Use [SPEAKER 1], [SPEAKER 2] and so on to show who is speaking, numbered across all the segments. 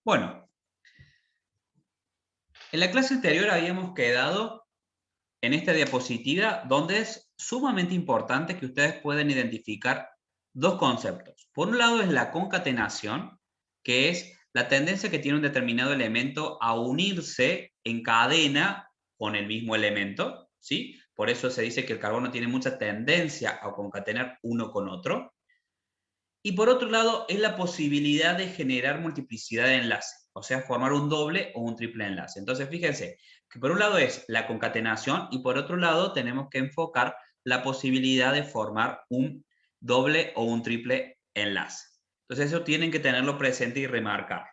[SPEAKER 1] Bueno, en la clase anterior habíamos quedado en esta diapositiva donde es sumamente importante que ustedes puedan identificar dos conceptos. Por un lado es la concatenación, que es la tendencia que tiene un determinado elemento a unirse en cadena con el mismo elemento, ¿sí? Por eso se dice que el carbono tiene mucha tendencia a concatenar uno con otro. Y por otro lado, es la posibilidad de generar multiplicidad de enlaces, o sea, formar un doble o un triple enlace. Entonces, fíjense que por un lado es la concatenación y por otro lado tenemos que enfocar la posibilidad de formar un doble o un triple enlace. Entonces, eso tienen que tenerlo presente y remarcar.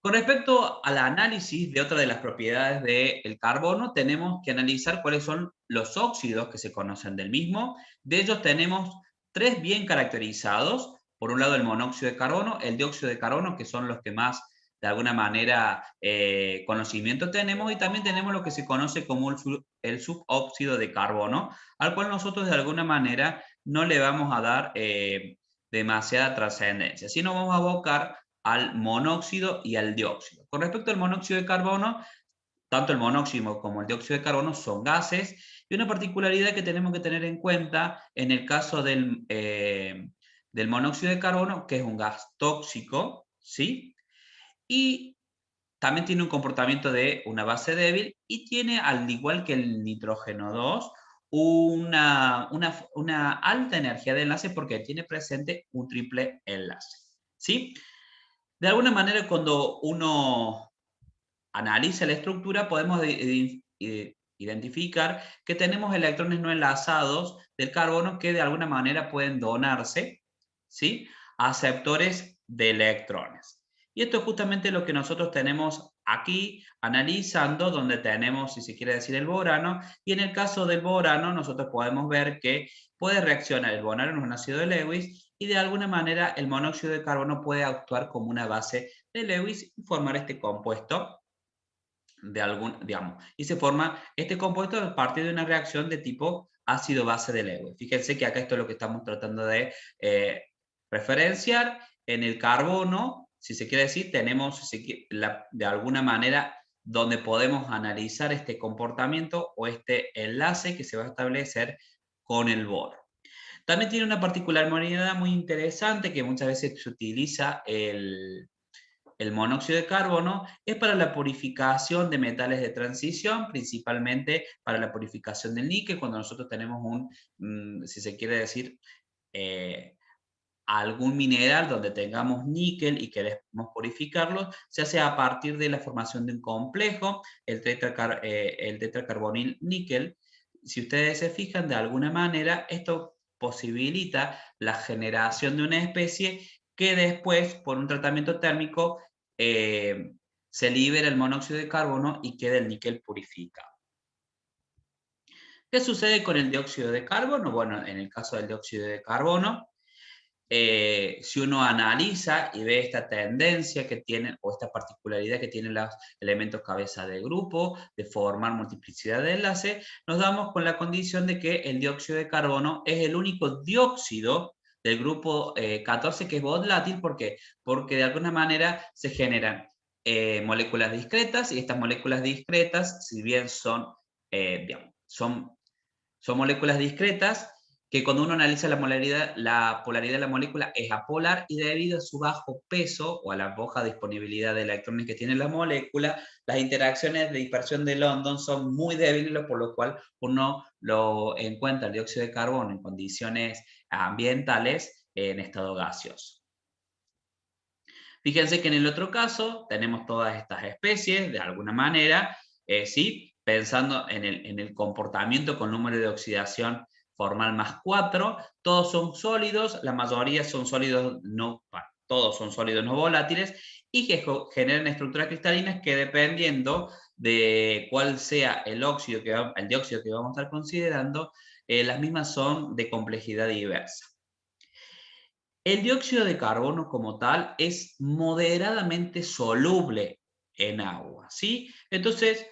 [SPEAKER 1] Con respecto al análisis de otra de las propiedades del carbono, tenemos que analizar cuáles son los óxidos que se conocen del mismo. De ellos tenemos tres bien caracterizados. Por un lado el monóxido de carbono, el dióxido de carbono, que son los que más de alguna manera conocimiento tenemos, y también tenemos lo que se conoce como el subóxido de carbono, al cual nosotros de alguna manera no le vamos a dar demasiada trascendencia, sino vamos a abocar al monóxido y al dióxido. Con respecto al monóxido de carbono, tanto el monóxido como el dióxido de carbono son gases, y una particularidad que tenemos que tener en cuenta en el caso del monóxido de carbono, que es un gas tóxico, ¿sí? Y también tiene un comportamiento de una base débil y tiene, al igual que el nitrógeno 2, una alta energía de enlace porque tiene presente un triple enlace, ¿sí? De alguna manera, cuando uno analiza la estructura, podemos identificar que tenemos electrones no enlazados del carbono que de alguna manera pueden donarse, ¿sí?, a aceptores de electrones. Y esto es justamente lo que nosotros tenemos aquí analizando, donde tenemos, si se quiere decir, el borano, y en el caso del borano nosotros podemos ver que puede reaccionar el borano en un ácido de Lewis y de alguna manera el monóxido de carbono puede actuar como una base de Lewis y formar este compuesto de algún, digamos, y se forma este compuesto a partir de una reacción de tipo ácido-base de Lewis. Fíjense que acá esto es lo que estamos tratando de referenciar. En el carbono, si se quiere decir, tenemos de alguna manera donde podemos analizar este comportamiento o este enlace que se va a establecer con el boro. También tiene una particularidad muy interesante que muchas veces se utiliza el monóxido de carbono, es para la purificación de metales de transición, principalmente para la purificación del níquel, cuando nosotros tenemos si se quiere decir, eh, algún mineral donde tengamos níquel y queremos purificarlo, se hace a partir de la formación de un complejo, el tetracarbonil níquel. Si ustedes se fijan, de alguna manera, esto posibilita la generación de una especie que después, por un tratamiento térmico, eh, se libera el monóxido de carbono y queda el níquel purificado. ¿Qué sucede con el dióxido de carbono? Bueno, en el caso del dióxido de carbono, si uno analiza y ve esta tendencia que tienen o esta particularidad que tienen los elementos cabeza de grupo de formar multiplicidad de enlace, nos damos con la condición de que el dióxido de carbono es el único dióxido del grupo 14 que es volátil. ¿Por qué? Porque de alguna manera se generan moléculas discretas, y estas moléculas discretas, si bien digamos, son moléculas discretas, que cuando uno analiza la polaridad de la molécula es apolar, y debido a su bajo peso o a la baja disponibilidad de electrones que tiene la molécula, las interacciones de dispersión de London son muy débiles, por lo cual uno lo encuentra el dióxido de carbono en condiciones ambientales en estado gaseoso. Fíjense que en el otro caso tenemos todas estas especies, de alguna manera, ¿sí?, pensando en el comportamiento con número de oxidación formal más 4, todos son sólidos, la mayoría son sólidos no, todos son sólidos no volátiles, y que generan estructuras cristalinas que, dependiendo de cuál sea el dióxido que vamos a estar considerando, las mismas son de complejidad diversa. El dióxido de carbono como tal es moderadamente soluble en agua, ¿sí? Entonces,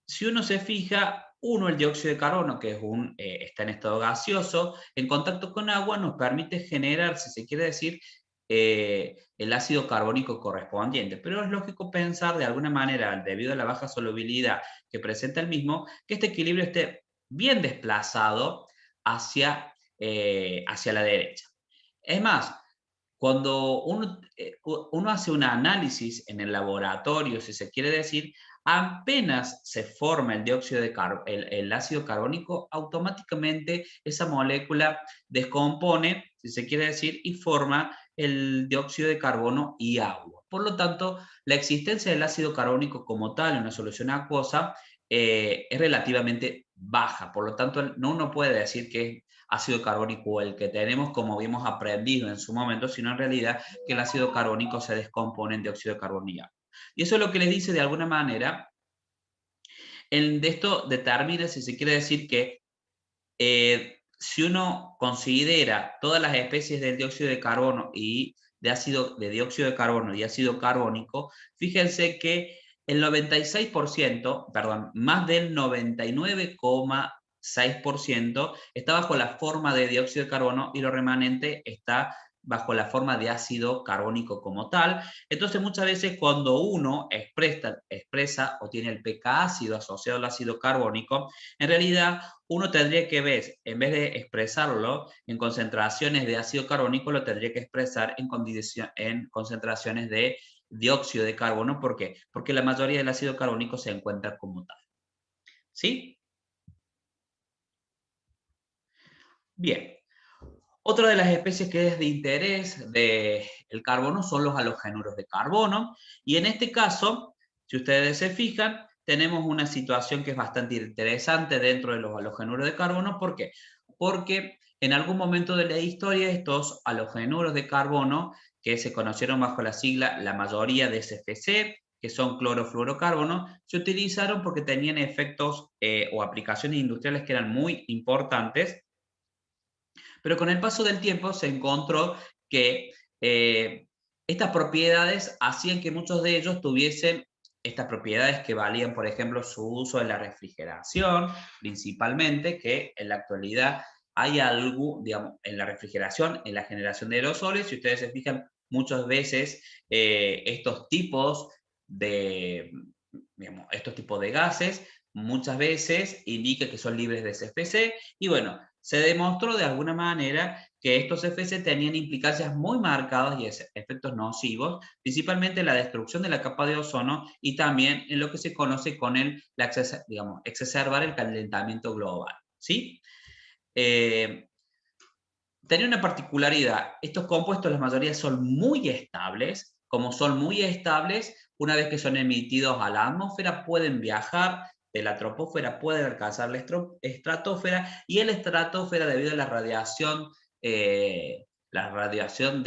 [SPEAKER 1] si uno se fija, el dióxido de carbono, que está en estado gaseoso, en contacto con agua nos permite generar, si se quiere decir, el ácido carbónico correspondiente. Pero es lógico pensar de alguna manera, debido a la baja solubilidad que presenta el mismo, que este equilibrio esté bien desplazado hacia la derecha. Es más, cuando uno hace un análisis en el laboratorio, si se quiere decir, apenas se forma el dióxido de el ácido carbónico, automáticamente esa molécula descompone, si se quiere decir, y forma el dióxido de carbono y agua. Por lo tanto, la existencia del ácido carbónico como tal en una solución acuosa es relativamente baja. Por lo tanto, no uno puede decir que es ácido carbónico el que tenemos como habíamos aprendido en su momento, sino en realidad que el ácido carbónico se descompone en dióxido de carbono y agua. Y eso es lo que les dice de alguna manera, de esto determina, si se quiere decir, que si uno considera todas las especies del dióxido de carbono y de dióxido de carbono y ácido carbónico, fíjense que el 96%, perdón, más del 99,6% está bajo la forma de dióxido de carbono y lo remanente está bajo la forma de ácido carbónico como tal. Entonces, muchas veces cuando uno expresa o tiene el pK ácido asociado al ácido carbónico, en realidad uno tendría que ver, en vez de expresarlo en concentraciones de ácido carbónico, lo tendría que expresar en concentraciones de dióxido de carbono. ¿Por qué? Porque la mayoría del ácido carbónico se encuentra como tal. ¿Sí? Bien. Otra de las especies que es de interés del carbono son los halogenuros de carbono. Y en este caso, si ustedes se fijan, tenemos una situación que es bastante interesante dentro de los halogenuros de carbono. ¿Por qué? Porque en algún momento de la historia estos halogenuros de carbono, que se conocieron bajo la sigla la mayoría de SFC, que son clorofluorocarbono, se utilizaron porque tenían efectos o aplicaciones industriales que eran muy importantes. Pero con el paso del tiempo se encontró que estas propiedades hacían que muchos de ellos tuviesen estas propiedades que valían, por ejemplo, su uso en la refrigeración, principalmente, que en la actualidad hay algo, digamos, en la refrigeración, en la generación de aerosoles. Si ustedes se fijan, muchas veces estos tipos de, digamos, estos tipos de gases muchas veces indica que son libres de CFC, y bueno, se demostró de alguna manera que estos CFC tenían implicancias muy marcadas y efectos nocivos, principalmente en la destrucción de la capa de ozono y también en lo que se conoce con digamos, exacerbar el calentamiento global, ¿sí? Tenía una particularidad, estos compuestos la mayoría son muy estables, como son muy estables, una vez que son emitidos a la atmósfera pueden viajar de la troposfera, pueden alcanzar la estratosfera, y en la estratosfera, debido a la radiación de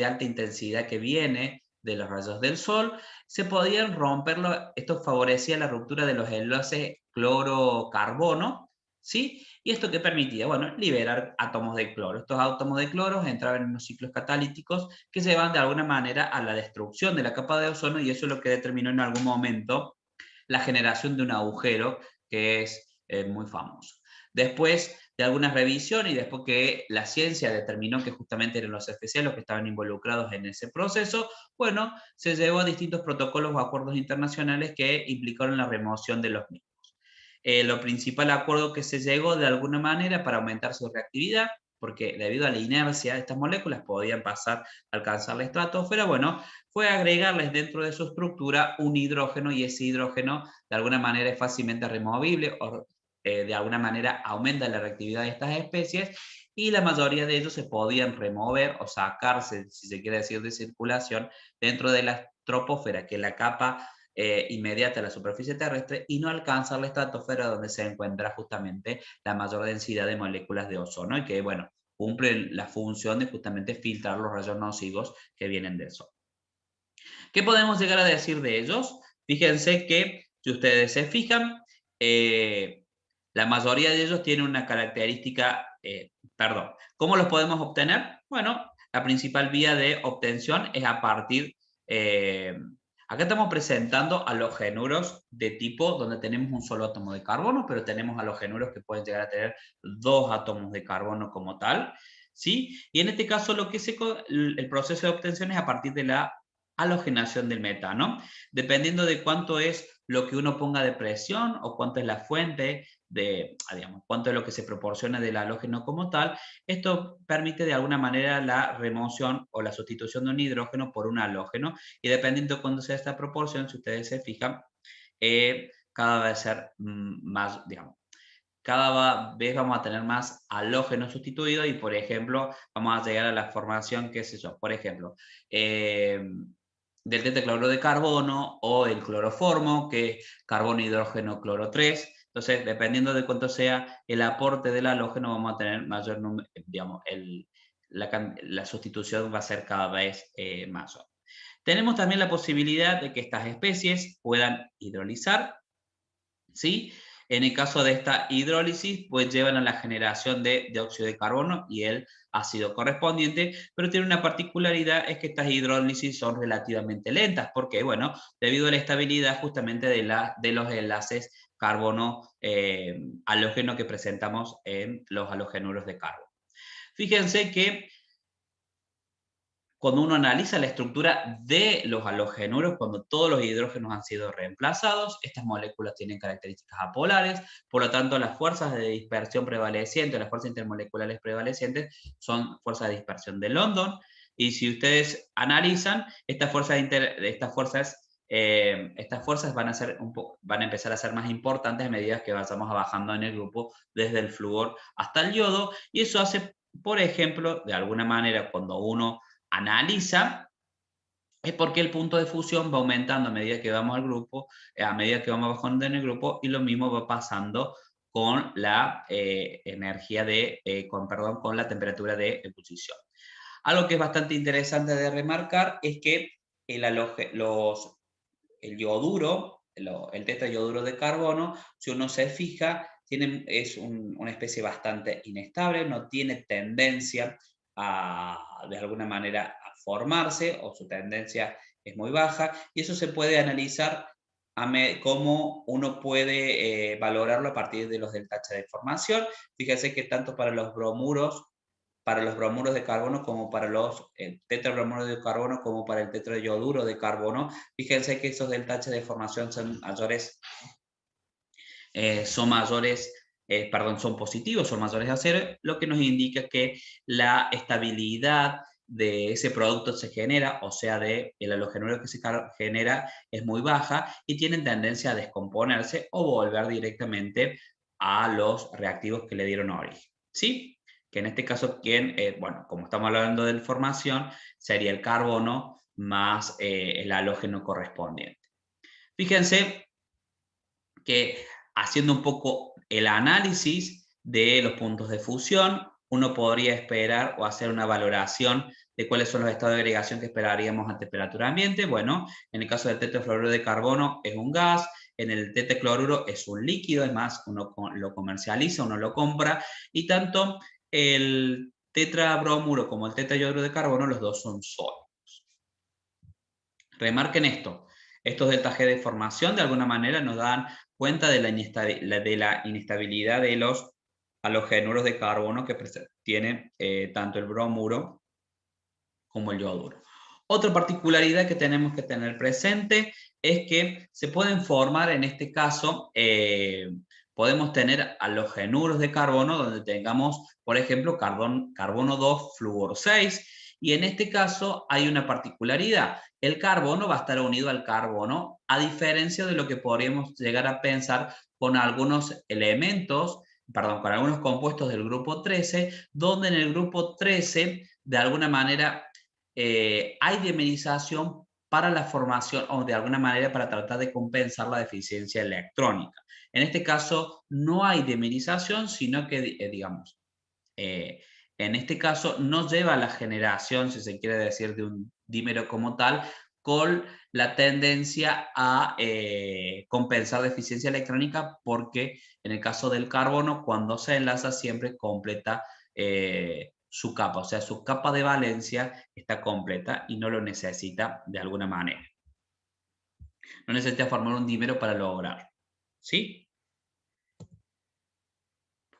[SPEAKER 1] alta intensidad que viene de los rayos del sol, se podían romperlo. Esto favorecía la ruptura de los enlaces cloro-carbono, ¿sí? ¿Y esto qué permitía? Bueno, liberar átomos de cloro. Estos átomos de cloro entraban en unos ciclos catalíticos que llevan de alguna manera a la destrucción de la capa de ozono, y eso es lo que determinó en algún momento la generación de un agujero que es muy famoso. Después de algunas revisiones y después que la ciencia determinó que justamente eran los FCA los que estaban involucrados en ese proceso, bueno, se llevó a distintos protocolos o acuerdos internacionales que implicaron la remoción de los mismos. Lo principal acuerdo que se llegó de alguna manera para aumentar su reactividad, porque debido a la inercia de estas moléculas podían pasar a alcanzar la estratosfera, bueno, fue agregarles dentro de su estructura un hidrógeno, y ese hidrógeno de alguna manera es fácilmente removible, o de alguna manera aumenta la reactividad de estas especies, y la mayoría de ellos se podían remover o sacarse, si se quiere decir, de circulación dentro de la troposfera, que es la capa inmediata a la superficie terrestre, y no alcanza la estratosfera, donde se encuentra justamente la mayor densidad de moléculas de ozono, y que, bueno, cumple la función de justamente filtrar los rayos nocivos que vienen del sol. ¿Qué podemos llegar a decir de ellos? Fíjense que, si ustedes se fijan, la mayoría de ellos tienen una característica, perdón, ¿cómo los podemos obtener? Bueno, la principal vía de obtención es a partir, acá estamos presentando halogenuros de tipo donde tenemos un solo átomo de carbono, pero tenemos halogenuros que pueden llegar a tener dos átomos de carbono como tal, ¿sí? Y en este caso el proceso de obtención es a partir de la halogenación del metano, dependiendo de cuánto es lo que uno ponga de presión o cuánto es la fuente digamos, cuánto es lo que se proporciona del halógeno como tal. Esto permite de alguna manera la remoción o la sustitución de un hidrógeno por un halógeno, y dependiendo de cuándo sea esta proporción, si ustedes se fijan, cada vez va a ser más, digamos, cada vez vamos a tener más halógeno sustituido y, por ejemplo, vamos a llegar a la formación, qué sé yo, por ejemplo, del tetracloruro de carbono o el cloroformo, que es carbono, hidrógeno, cloro 3. Entonces, dependiendo de cuánto sea el aporte del halógeno, vamos a tener mayor número, digamos, la sustitución va a ser cada vez mayor. Tenemos también la posibilidad de que estas especies puedan hidrolizar, ¿sí? En el caso de esta hidrólisis, pues llevan a la generación de dióxido de carbono y el ácido correspondiente, pero tiene una particularidad, es que estas hidrólisis son relativamente lentas. ¿Por qué? Bueno, debido a la estabilidad justamente de los enlaces carbono-halógeno que presentamos en los halogenuros de carbono. Fíjense que cuando uno analiza la estructura de los halogenuros, cuando todos los hidrógenos han sido reemplazados, estas moléculas tienen características apolares, por lo tanto las fuerzas de dispersión prevalecientes, las fuerzas intermoleculares prevalecientes, son fuerzas de dispersión de London, y si ustedes analizan, estas fuerzas van a empezar a ser más importantes a medida que vayamos bajando en el grupo desde el flúor hasta el yodo, y eso hace, por ejemplo, de alguna manera, cuando uno analiza, es porque el punto de fusión va aumentando a medida que vamos al grupo, a medida que vamos bajando en el grupo, y lo mismo va pasando con la con la temperatura de ebullición. Algo que es bastante interesante de remarcar es que el yoduro, el tetrayoduro de carbono, si uno se fija, es una especie bastante inestable, no tiene tendencia de alguna manera a formarse, o su tendencia es muy baja, y eso se puede analizar cómo uno puede valorarlo a partir de los deltas de formación. Fíjense que tanto para los bromuros de carbono como para los tetrabromuros de carbono como para el tetrayoduro de carbono. Fíjense que esos deltas de formación son positivos, son mayores a 0, lo que nos indica que la estabilidad de ese producto se genera, o sea, del halogenuro que se genera, es muy baja y tienen tendencia a descomponerse o volver directamente a los reactivos que le dieron origen, ¿sí? Que en este caso, bueno, como estamos hablando de formación, sería el carbono más el halógeno correspondiente. Fíjense que, haciendo un poco el análisis de los puntos de fusión, uno podría esperar o hacer una valoración de cuáles son los estados de agregación que esperaríamos a temperatura ambiente. Bueno, en el caso del tetrafluoruro de carbono es un gas, en el tetracloruro es un líquido, es más, uno lo comercializa, uno lo compra, y tanto el tetrabromuro como el tetrayoduro de carbono, los dos son sólidos. Remarquen esto, estos deltas G de formación de alguna manera nos dan cuenta de la inestabilidad de los halogenuros de carbono que tienen tanto el bromuro como el yoduro. Otra particularidad que tenemos que tener presente es que se pueden formar, en este caso, podemos tener halogenuros de carbono donde tengamos, por ejemplo, carbono 2, flúor 6, y en este caso hay una particularidad. El carbono va a estar unido al carbono, a diferencia de lo que podríamos llegar a pensar con algunos con algunos compuestos del grupo 13, donde en el grupo 13, de alguna manera, hay dimerización para la formación, o de alguna manera para tratar de compensar la deficiencia electrónica. En este caso no hay dimerización, sino que, digamos, en este caso no lleva a la generación, si se quiere decir, de un dímero como tal, con la tendencia a compensar deficiencia electrónica, porque en el caso del carbono, cuando se enlaza, siempre completa su capa, o sea, su capa de valencia está completa y no lo necesita de alguna manera. No necesita formar un dímero para lograr, ¿sí?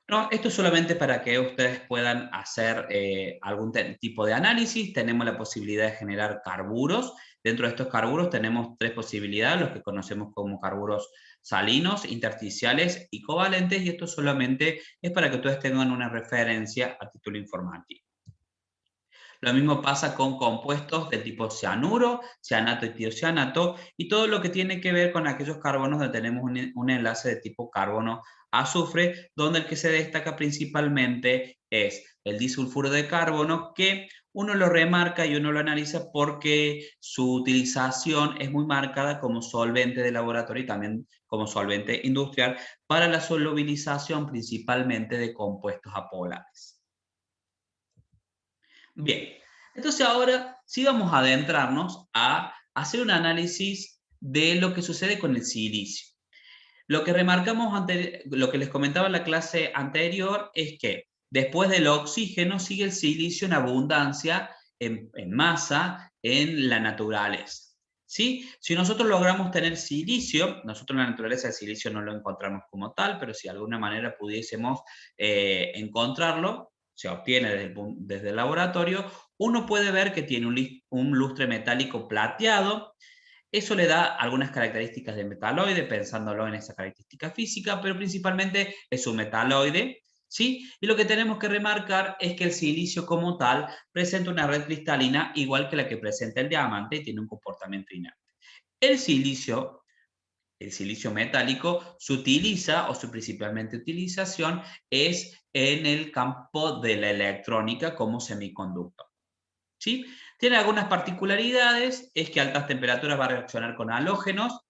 [SPEAKER 1] No, esto es solamente para que ustedes puedan hacer algún tipo de análisis. Tenemos la posibilidad de generar carburos. Dentro de estos carburos tenemos tres posibilidades, los que conocemos como carburos salinos, intersticiales y covalentes, y esto solamente es para que ustedes tengan una referencia a título informativo. Lo mismo pasa con compuestos de tipo cianuro, cianato y tiocianato, y todo lo que tiene que ver con aquellos carbonos donde tenemos un enlace de tipo carbono-azufre, donde el que se destaca principalmente es el disulfuro de carbono, que uno lo remarca y uno lo analiza porque su utilización es muy marcada como solvente de laboratorio y también como solvente industrial para la solubilización principalmente de compuestos apolares. Bien, entonces ahora sí vamos a adentrarnos a hacer un análisis de lo que sucede con el silicio. Lo que remarcamos lo que les comentaba en la clase anterior es que después del oxígeno sigue el silicio en abundancia, en masa, en la naturaleza. ¿Sí? Si nosotros logramos tener silicio, nosotros en la naturaleza el silicio no lo encontramos como tal, pero si de alguna manera pudiésemos encontrarlo, se obtiene desde el laboratorio, uno puede ver que tiene un lustre metálico plateado. Eso le da algunas características de metaloide, pensándolo en esa característica física, pero principalmente es un metaloide, ¿sí? Y lo que tenemos que remarcar es que el silicio como tal presenta una red cristalina igual que la que presenta el diamante y tiene un comportamiento inerte. El silicio, el silicio metálico, se utiliza, o su principalmente utilización, es en el campo de la electrónica como semiconductor. ¿Sí? Tiene algunas particularidades, es que a altas temperaturas va a reaccionar con halógenos,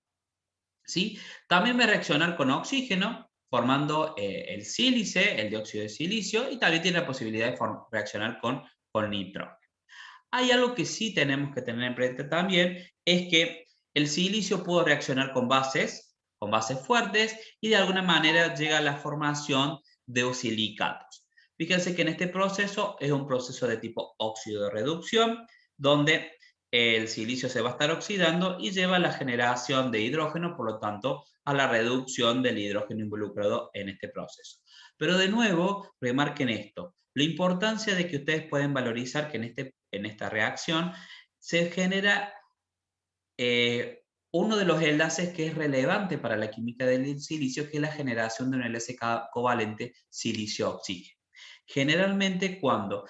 [SPEAKER 1] ¿sí? También va a reaccionar con oxígeno, formando el sílice, el dióxido de silicio, y también tiene la posibilidad de reaccionar con nitrógeno. Hay algo que sí tenemos que tener en cuenta también, es que el silicio puede reaccionar con bases fuertes, y de alguna manera llega a la formación de silicatos. Fíjense que en este proceso es un proceso de tipo óxido de reducción, donde el silicio se va a estar oxidando y lleva a la generación de hidrógeno, por lo tanto, a la reducción del hidrógeno involucrado en este proceso. Pero de nuevo, remarquen esto, la importancia de que ustedes pueden valorizar que en esta reacción se genera uno de los enlaces que es relevante para la química del silicio, que es la generación de un enlace covalente silicio-oxígeno. Generalmente cuando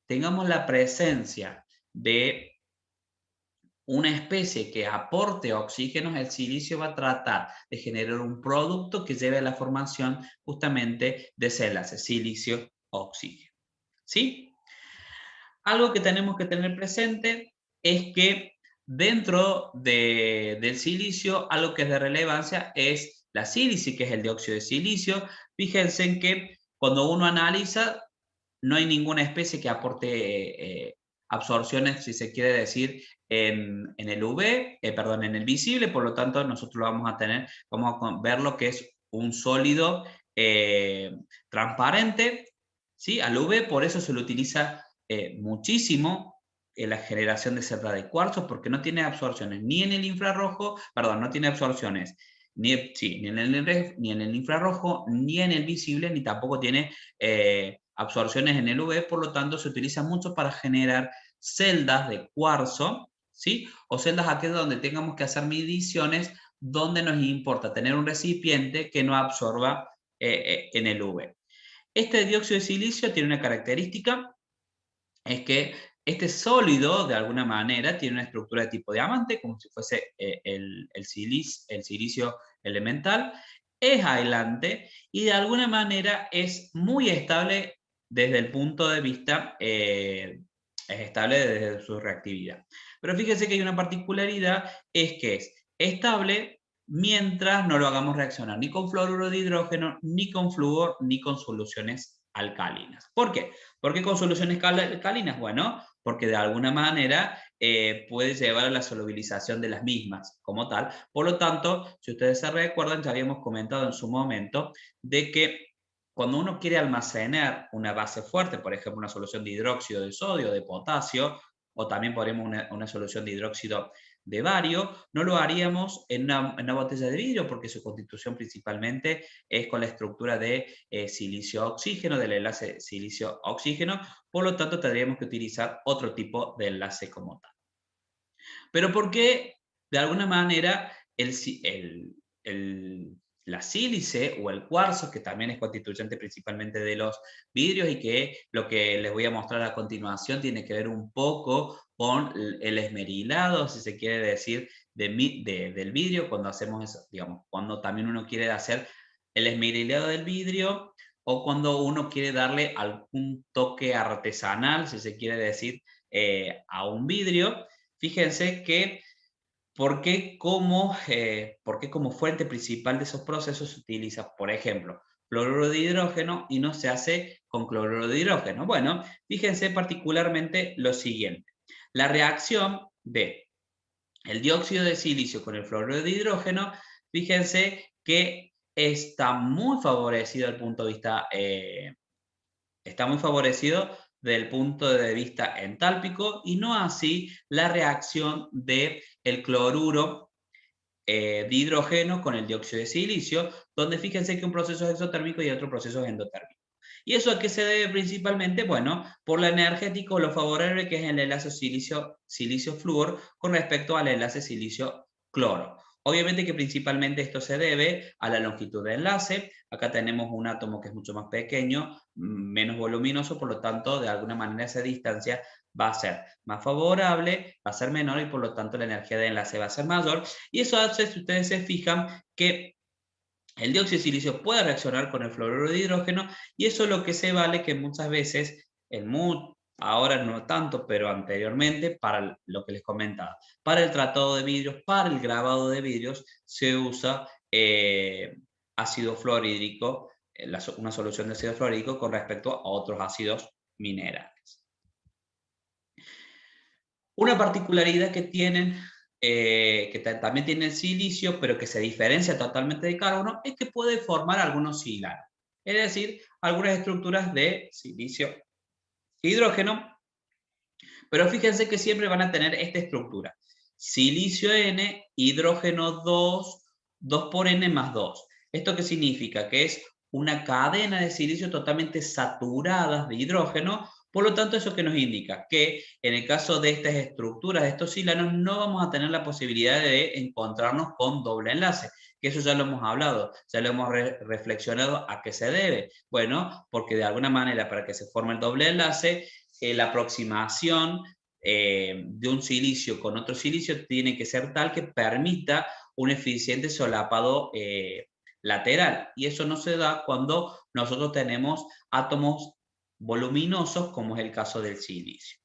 [SPEAKER 1] tengamos la presencia de una especie que aporte oxígeno, el silicio va a tratar de generar un producto que lleve a la formación justamente de ese enlace silicio-oxígeno. ¿Sí? Algo que tenemos que tener presente es que dentro del silicio, algo que es de relevancia es la sílice, que es el dióxido de silicio. Fíjense en que cuando uno analiza, no hay ninguna especie que aporte absorciones, si se quiere decir, en el UV, perdón, en el visible, por lo tanto nosotros lo vamos a tener, vamos a ver lo que es un sólido transparente, ¿sí? Al UV, por eso se lo utiliza muchísimo en la generación de cerda de cuarzo, porque no tiene absorciones ni en el infrarrojo, perdón, no tiene absorciones sí, ni en el infrarrojo, ni en el visible, ni tampoco tiene absorciones en el UV, por lo tanto se utiliza mucho para generar celdas de cuarzo, ¿sí? O celdas aquellas donde tengamos que hacer mediciones, donde nos importa tener un recipiente que no absorba en el UV. Este dióxido de silicio tiene una característica, es que este sólido, de alguna manera, tiene una estructura de tipo diamante, como si fuese el silicio elemental, es aislante y de alguna manera es muy estable desde el punto de vista, es estable desde su reactividad. Pero fíjense que hay una particularidad, es que es estable mientras no lo hagamos reaccionar ni con fluoruro de hidrógeno, ni con flúor, ni con soluciones alcalinas. ¿Por qué? ¿Por qué con soluciones alcalinas? Bueno, porque de alguna manera puede llevar a la solubilización de las mismas como tal. Por lo tanto, si ustedes se recuerdan, ya habíamos comentado en su momento de que cuando uno quiere almacenar una base fuerte, por ejemplo, una solución de hidróxido de sodio, de potasio, o también podríamos una solución de hidróxido de bario, no lo haríamos en una botella de vidrio porque su constitución principalmente es con la estructura de silicio-oxígeno, del enlace silicio-oxígeno, por lo tanto tendríamos que utilizar otro tipo de enlace como tal. Pero ¿por qué de alguna manera la sílice o el cuarzo, que también es constituyente principalmente de los vidrios y que lo que les voy a mostrar a continuación tiene que ver un poco con el esmerilado, si se quiere decir, del vidrio, cuando hacemos eso, digamos, cuando también uno quiere hacer el esmerilado del vidrio o cuando uno quiere darle algún toque artesanal, si se quiere decir, a un vidrio. Fíjense que por qué como fuente principal de esos procesos se utiliza, por ejemplo, cloruro de hidrógeno y no se hace con cloruro de hidrógeno. Bueno, fíjense particularmente lo siguiente. La reacción de el dióxido de silicio con el fluoruro de hidrógeno, fíjense que está muy favorecido desde el punto de vista está muy favorecido del punto de vista entálpico y no así la reacción del cloruro de hidrógeno con el dióxido de silicio, donde fíjense que un proceso es exotérmico y otro proceso es endotérmico. ¿Y eso a qué se debe principalmente? Bueno, por la energética o lo favorable que es el enlace silicio-flúor con respecto al enlace silicio-cloro. Obviamente que principalmente esto se debe a la longitud de enlace. Acá tenemos un átomo que es mucho más pequeño, menos voluminoso, por lo tanto, de alguna manera esa distancia va a ser más favorable, va a ser menor y por lo tanto la energía de enlace va a ser mayor. Y eso hace, si ustedes se fijan, que el dióxido de silicio puede reaccionar con el fluoruro de hidrógeno y eso es lo que se vale que muchas veces, ahora no tanto, pero anteriormente, para lo que les comentaba, para el tratado de vidrios, para el grabado de vidrios, se usa ácido fluorhídrico, una solución de ácido fluorhídrico con respecto a otros ácidos minerales. Una particularidad que tienen, también tiene el silicio, pero que se diferencia totalmente de carbono, es que puede formar algunos silanos. Es decir, algunas estructuras de silicio e hidrógeno, pero fíjense que siempre van a tener esta estructura. Silicio N, hidrógeno 2, 2 por N más 2. ¿Esto qué significa? Que es una cadena de silicio totalmente saturadas de hidrógeno. Por lo tanto, ¿eso qué nos indica? Que en el caso de estas estructuras, de estos silanos, no vamos a tener la posibilidad de encontrarnos con doble enlace, que eso ya lo hemos hablado, ya lo hemos reflexionado a qué se debe. Bueno, porque de alguna manera para que se forme el doble enlace, la aproximación de un silicio con otro silicio tiene que ser tal que permita un eficiente solapado lateral. Y eso no se da cuando nosotros tenemos átomos voluminosos, como es el caso del silicio.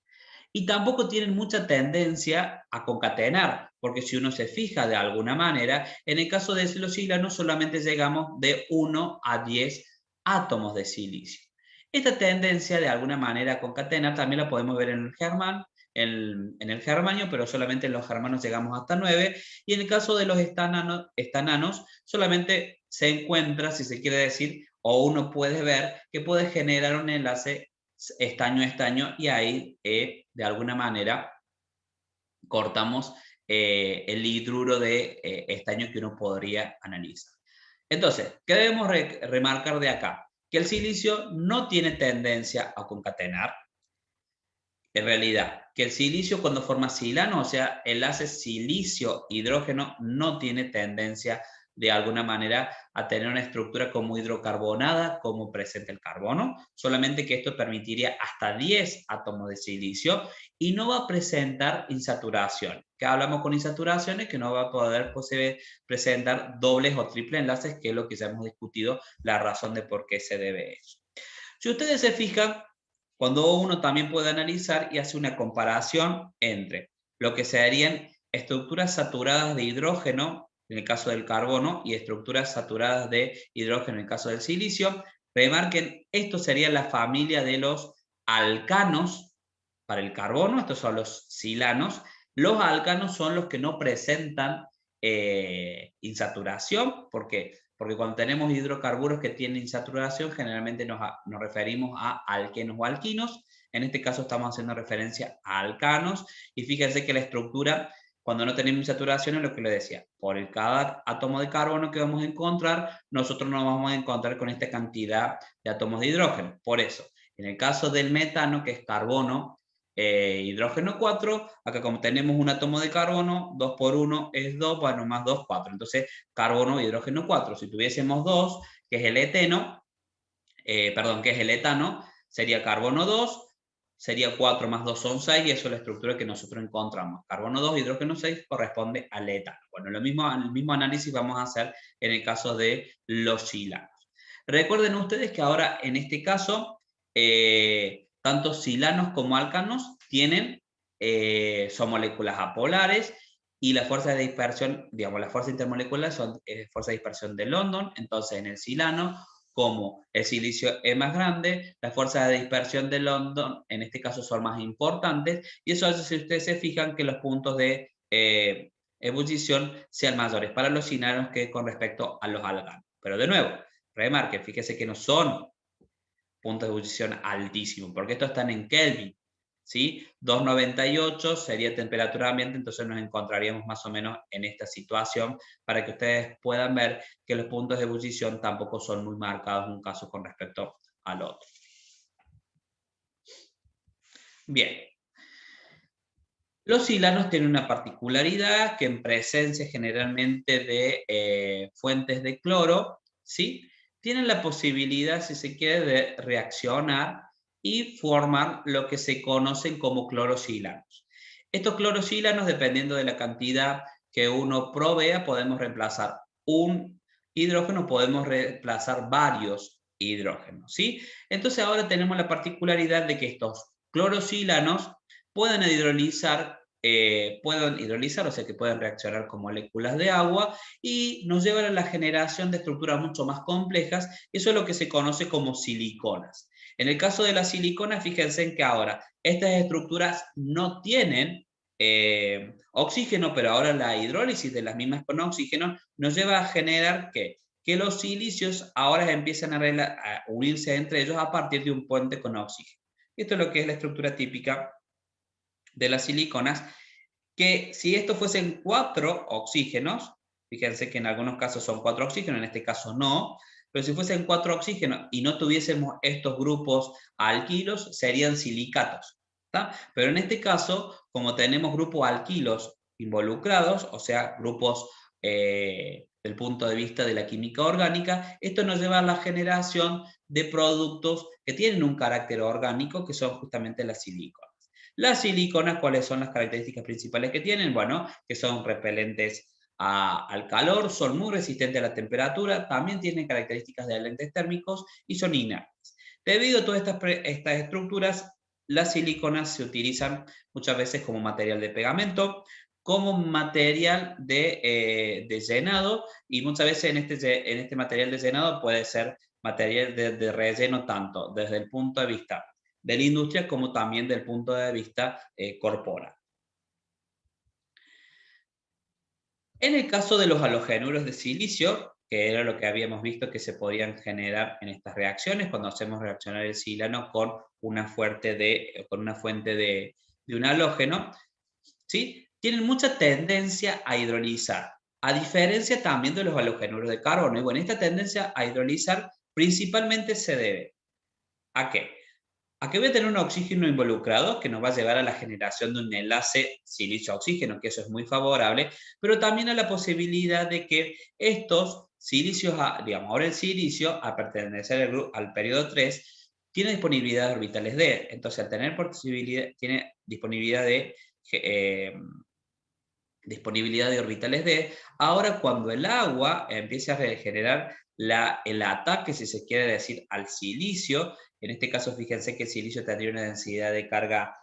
[SPEAKER 1] Y tampoco tienen mucha tendencia a concatenar, porque si uno se fija de alguna manera, en el caso de los silanos solamente llegamos de 1 a 10 átomos de silicio. Esta tendencia de alguna manera a concatenar también la podemos ver en el germanio, pero solamente en los germanos llegamos hasta 9, y en el caso de los estananos solamente se encuentra, si se quiere decir, o uno puede ver que puede generar un enlace estaño-estaño y ahí de alguna manera cortamos el hidruro de estaño que uno podría analizar. Entonces, ¿qué debemos remarcar de acá? Que el silicio no tiene tendencia a concatenar. En realidad, que el silicio cuando forma silano, o sea, enlace silicio-hidrógeno, no tiene tendencia de alguna manera a tener una estructura como hidrocarbonada, como presenta el carbono, solamente que esto permitiría hasta 10 átomos de silicio y no va a presentar insaturación. ¿Qué hablamos con insaturaciones? Que no va a poder presentar dobles o triples enlaces, que es lo que ya hemos discutido, la razón de por qué se debe eso. Si ustedes se fijan, cuando uno también puede analizar y hace una comparación entre lo que serían estructuras saturadas de hidrógeno, en el caso del carbono, y estructuras saturadas de hidrógeno, en el caso del silicio, remarquen, esto sería la familia de los alcanos para el carbono, estos son los silanos. Los alcanos son los que no presentan insaturación, porque cuando tenemos hidrocarburos que tienen insaturación, generalmente nos referimos a alquenos o alquinos. En este caso estamos haciendo referencia a alcanos. Y fíjense que la estructura cuando no tenemos saturación, es lo que le decía. Por cada átomo de carbono que vamos a encontrar, nosotros nos vamos a encontrar con esta cantidad de átomos de hidrógeno. Por eso, en el caso del metano, que es carbono, hidrógeno 4, acá como tenemos un átomo de carbono, 2 por 1 es 2, bueno, más 2, 4. Entonces, carbono, hidrógeno 4. Si tuviésemos 2, que es el eteno, que es el etano, sería carbono 2, sería 4 más 2 son 6, y eso es la estructura que nosotros encontramos. Carbono 2, hidrógeno 6 corresponde al etano. Bueno, el mismo análisis vamos a hacer en el caso de los silanos. Recuerden ustedes que ahora, en este caso, tanto silanos como alcanos son moléculas apolares, y la fuerza de dispersión, digamos, la fuerza intermolecular son fuerza de dispersión de London. Entonces, en el silano, como el silicio es más grande, las fuerzas de dispersión de London, en este caso, son más importantes, y eso hace, si ustedes se fijan, que los puntos de ebullición sean mayores para los silanos que con respecto a los alcanos. Pero de nuevo, remarque, fíjese que no son puntos de ebullición altísimos, porque estos están en Kelvin, ¿sí? 298 sería temperatura ambiente, entonces nos encontraríamos más o menos en esta situación, para que ustedes puedan ver que los puntos de ebullición tampoco son muy marcados en un caso con respecto al otro. Bien. Los silanos tienen una particularidad, que en presencia generalmente de fuentes de cloro, ¿sí?, tienen la posibilidad, si se quiere, de reaccionar y formar lo que se conocen como clorosilanos. Estos clorosilanos, dependiendo de la cantidad que uno provea, podemos reemplazar un hidrógeno, podemos reemplazar varios hidrógenos, ¿sí? Entonces ahora tenemos la particularidad de que estos clorosilanos pueden hidrolizar, o sea que pueden reaccionar con moléculas de agua, y nos llevan a la generación de estructuras mucho más complejas. Eso es lo que se conoce como siliconas. En el caso de las siliconas, fíjense en que ahora estas estructuras no tienen oxígeno, pero ahora la hidrólisis de las mismas con oxígeno nos lleva a generar que los silicios ahora empiezan a unirse entre ellos a partir de un puente con oxígeno. Esto es lo que es la estructura típica de las siliconas, que si esto fuesen 4 oxígenos, fíjense que en algunos casos son 4 oxígenos, en este caso no, pero si fuesen 4 oxígenos y no tuviésemos estos grupos alquilos, serían silicatos, ¿tá? Pero en este caso, como tenemos grupos alquilos involucrados, o sea, grupos del punto de vista de la química orgánica, esto nos lleva a la generación de productos que tienen un carácter orgánico, que son justamente las siliconas. Las siliconas, ¿cuáles son las características principales que tienen? Bueno, que son repelentes al calor, son muy resistentes a la temperatura, también tienen características de agentes térmicos y son inertes. Debido a todas estas estructuras, las siliconas se utilizan muchas veces como material de pegamento, como material de llenado, y muchas veces en este material de llenado puede ser material de relleno, tanto desde el punto de vista de la industria como también del punto de vista corporal. En el caso de los halogenuros de silicio, que era lo que habíamos visto que se podían generar en estas reacciones cuando hacemos reaccionar el silano con una fuente de un halógeno, ¿sí?, tienen mucha tendencia a hidrolizar, a diferencia también de los halogenuros de carbono. Y bueno, esta tendencia a hidrolizar principalmente se debe ¿a qué? A que voy a tener un oxígeno involucrado, que nos va a llevar a la generación de un enlace silicio-oxígeno, que eso es muy favorable, pero también a la posibilidad de que estos silicios, digamos, ahora el silicio, al pertenecer al periodo 3, tiene disponibilidad de orbitales D. Entonces, al tener tiene disponibilidad de orbitales D, ahora cuando el agua empiece a regenerar el ataque, si se quiere decir, al silicio, en este caso fíjense que el silicio tendría una densidad de carga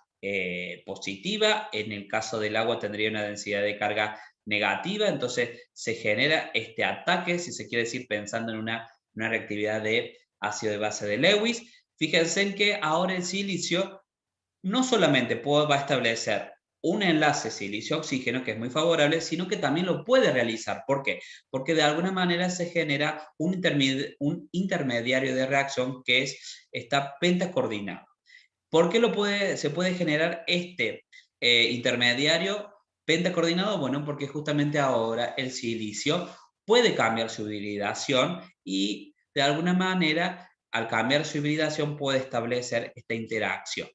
[SPEAKER 1] positiva, en el caso del agua tendría una densidad de carga negativa, entonces se genera este ataque, si se quiere decir, pensando en una reactividad de ácido de base de Lewis. Fíjense en que ahora el silicio no solamente va a establecer un enlace silicio-oxígeno, que es muy favorable, sino que también lo puede realizar. ¿Por qué? Porque de alguna manera se genera un intermediario de reacción, que está pentacoordinado. ¿Por qué se puede generar este intermediario Pentacoordinado, bueno, porque justamente ahora el silicio puede cambiar su hibridación y de alguna manera, al cambiar su hibridación, puede establecer esta interacción.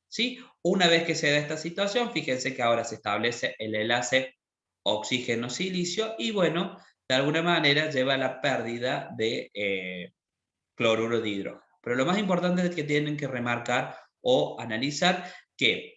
[SPEAKER 1] ¿Sí? Una vez que se da esta situación, fíjense que ahora se establece el enlace oxígeno-silicio y bueno, de alguna manera lleva a la pérdida de cloruro de hidrógeno. Pero lo más importante es que tienen que remarcar o analizar que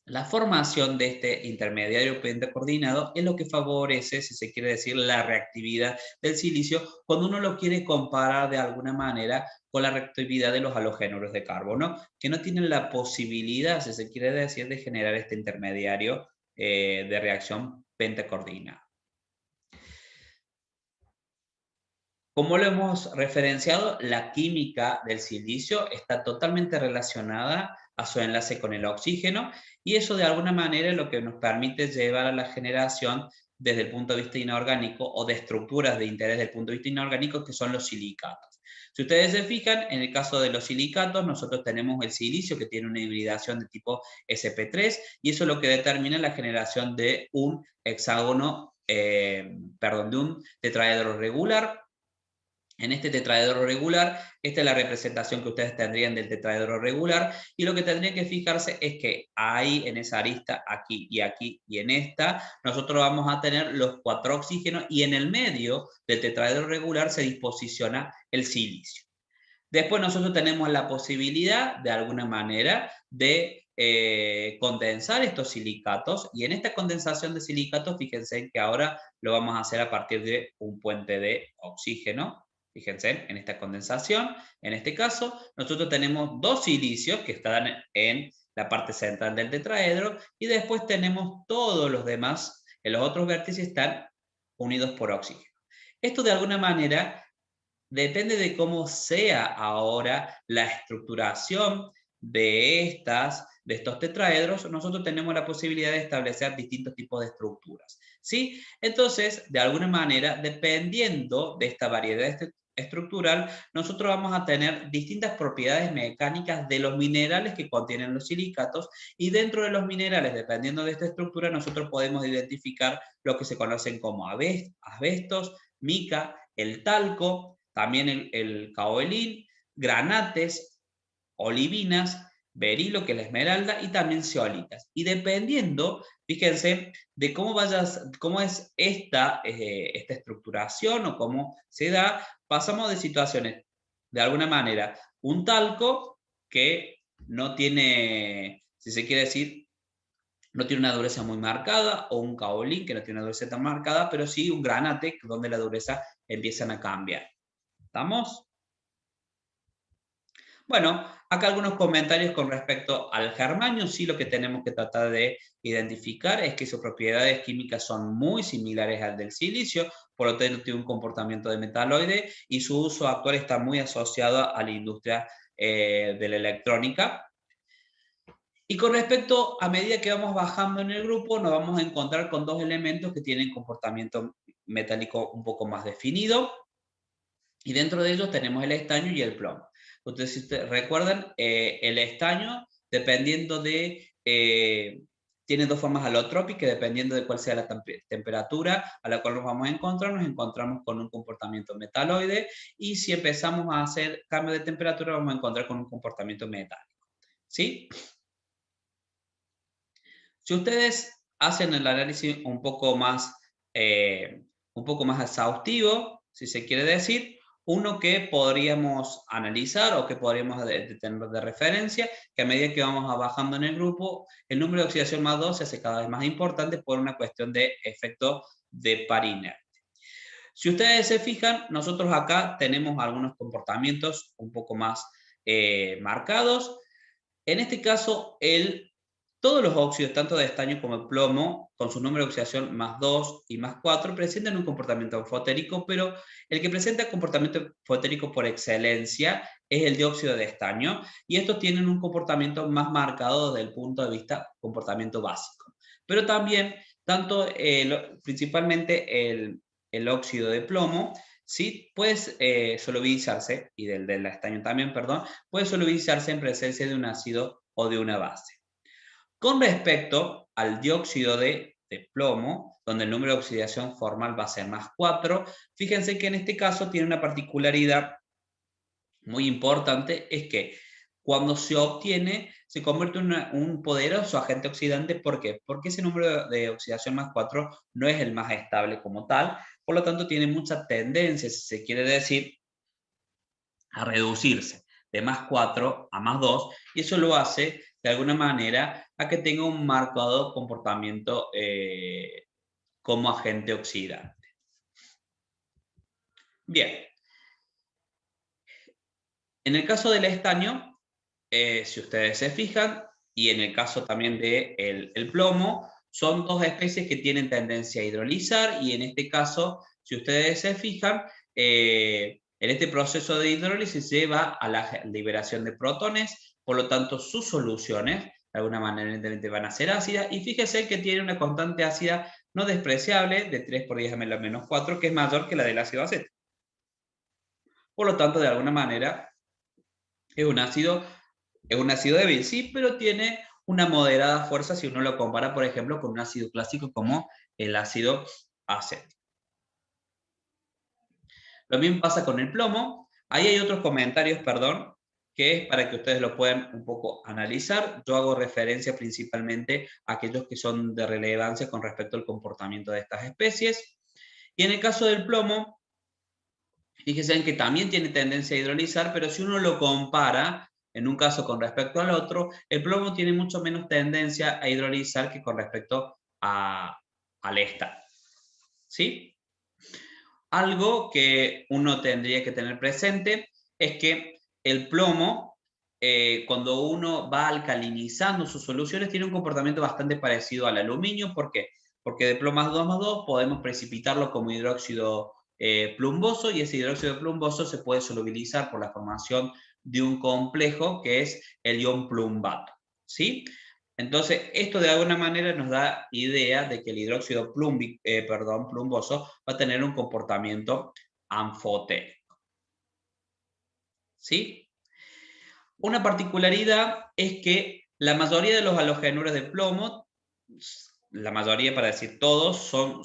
[SPEAKER 1] la formación de este intermediario pentacoordinado es lo que favorece, si se quiere decir, la reactividad del silicio cuando uno lo quiere comparar de alguna manera con la reactividad de los halogénuros de carbono, que no tienen la posibilidad, si se quiere decir, de generar este intermediario de reacción pentacoordinada. Como lo hemos referenciado, la química del silicio está totalmente relacionada a su enlace con el oxígeno y eso de alguna manera es lo que nos permite llevar a la generación desde el punto de vista inorgánico o de estructuras de interés desde el punto de vista inorgánico que son los silicatos. Si ustedes se fijan, en el caso de los silicatos, nosotros tenemos el silicio que tiene una hibridación de tipo sp3 y eso es lo que determina la generación de un hexágono, de un tetraedro regular. En este tetraedro regular, esta es la representación que ustedes tendrían del tetraedro regular, y lo que tendrían que fijarse es que ahí, en esa arista, aquí y en esta, nosotros vamos a tener los 4 oxígenos, y en el medio del tetraedro regular se disposiciona el silicio. Después nosotros tenemos la posibilidad, de alguna manera, de condensar estos silicatos, y en esta condensación de silicatos, fíjense que ahora lo vamos a hacer a partir de un puente de oxígeno. Fíjense, en esta condensación, en este caso, nosotros tenemos 2 silicios que están en la parte central del tetraedro, y después tenemos todos los demás, en los otros vértices están unidos por oxígeno. Esto de alguna manera depende de cómo sea ahora la estructuración de estos tetraedros, nosotros tenemos la posibilidad de establecer distintos tipos de estructuras, ¿sí? Entonces, de alguna manera, dependiendo de esta variedad estructural, nosotros vamos a tener distintas propiedades mecánicas de los minerales que contienen los silicatos, y dentro de los minerales, dependiendo de esta estructura, nosotros podemos identificar lo que se conocen como asbestos, mica, el talco, también el caoelín, granates, olivinas, berilo, que es la esmeralda, y también zeolitas. Y dependiendo, fíjense, de cómo es esta estructuración o cómo se da, pasamos de situaciones, de alguna manera, un talco que no tiene, si se quiere decir, no tiene una dureza muy marcada, o un caolín que no tiene una dureza tan marcada, pero sí un granate donde la dureza empiezan a cambiar. ¿Estamos? Bueno, acá algunos comentarios con respecto al germanio. Sí, lo que tenemos que tratar de identificar es que sus propiedades químicas son muy similares al del silicio, por lo tanto tiene un comportamiento de metaloide y su uso actual está muy asociado a la industria de la electrónica. Y con respecto, a medida que vamos bajando en el grupo, nos vamos a encontrar con 2 elementos que tienen comportamiento metálico un poco más definido, y dentro de ellos tenemos el estaño y el plomo. Entonces, si ustedes recuerdan, el estaño, dependiendo de, tiene 2 formas alotrópicas, dependiendo de cuál sea la temperatura a la cual nos vamos a encontrar, nos encontramos con un comportamiento metaloide, y si empezamos a hacer cambio de temperatura, vamos a encontrar con un comportamiento metálico. ¿Sí? Si ustedes hacen el análisis un poco más exhaustivo, si se quiere decir, uno que podríamos analizar o que podríamos tener de referencia, que a medida que vamos bajando en el grupo, el número de oxidación más 2 se hace cada vez más importante por una cuestión de efecto de par inerte. Si ustedes se fijan, nosotros acá tenemos algunos comportamientos un poco más marcados. En este caso, todos los óxidos, tanto de estaño como de plomo, con su número de oxidación más 2 y más 4, presentan un comportamiento fotérico, pero el que presenta comportamiento fotérico por excelencia es el dióxido de estaño, y estos tienen un comportamiento más marcado desde el punto de vista comportamiento básico. Pero también, principalmente el óxido de plomo, sí, puede solubilizarse, y del estaño también, perdón, puede solubilizarse en presencia de un ácido o de una base. Con respecto al dióxido de de plomo, donde el número de oxidación formal va a ser +4. Fíjense que en este caso tiene una particularidad muy importante, es que cuando se obtiene, se convierte en un poderoso agente oxidante. ¿Por qué? Porque ese número de oxidación +4 no es el más estable como tal, por lo tanto tiene mucha tendencia, si se quiere decir, a reducirse de +4 a +2, y eso lo hace de alguna manera a que tenga un marcado comportamiento como agente oxidante. Bien, en el caso del estaño, si ustedes se fijan, y en el caso también del el plomo, son dos especies que tienen tendencia a hidrolizar, y en este caso, si ustedes se fijan, en este proceso de hidrólisis se lleva a la liberación de protones, por lo tanto sus soluciones de alguna manera evidentemente van a ser ácidas, y fíjese que tiene una constante ácida no despreciable de 3 por 10 a la menos 4, que es mayor que la del ácido acético. Por lo tanto, de alguna manera, es un ácido débil, sí, pero tiene una moderada fuerza si uno lo compara, por ejemplo, con un ácido clásico como el ácido acético. Lo mismo pasa con el plomo. Ahí hay otros comentarios, perdón, que es para que ustedes lo puedan un poco analizar. Yo hago referencia principalmente a aquellos que son de relevancia con respecto al comportamiento de estas especies. Y en el caso del plomo, fíjense que también tiene tendencia a hidrolizar, pero si uno lo compara en un caso con respecto al otro, el plomo tiene mucho menos tendencia a hidrolizar que con respecto al esta. ¿Sí? Algo que uno tendría que tener presente es que el plomo, cuando uno va alcalinizando sus soluciones, tiene un comportamiento bastante parecido al aluminio. ¿Por qué? Porque de plomo +2 podemos precipitarlo como hidróxido plumboso, y ese hidróxido plumboso se puede solubilizar por la formación de un complejo que es el ion plumbato. ¿Sí? Entonces, esto de alguna manera nos da idea de que el hidróxido plumboso va a tener un comportamiento anfotérico. ¿Sí? Una particularidad es que la mayoría de los halogenuros de plomo, la mayoría para decir todos, son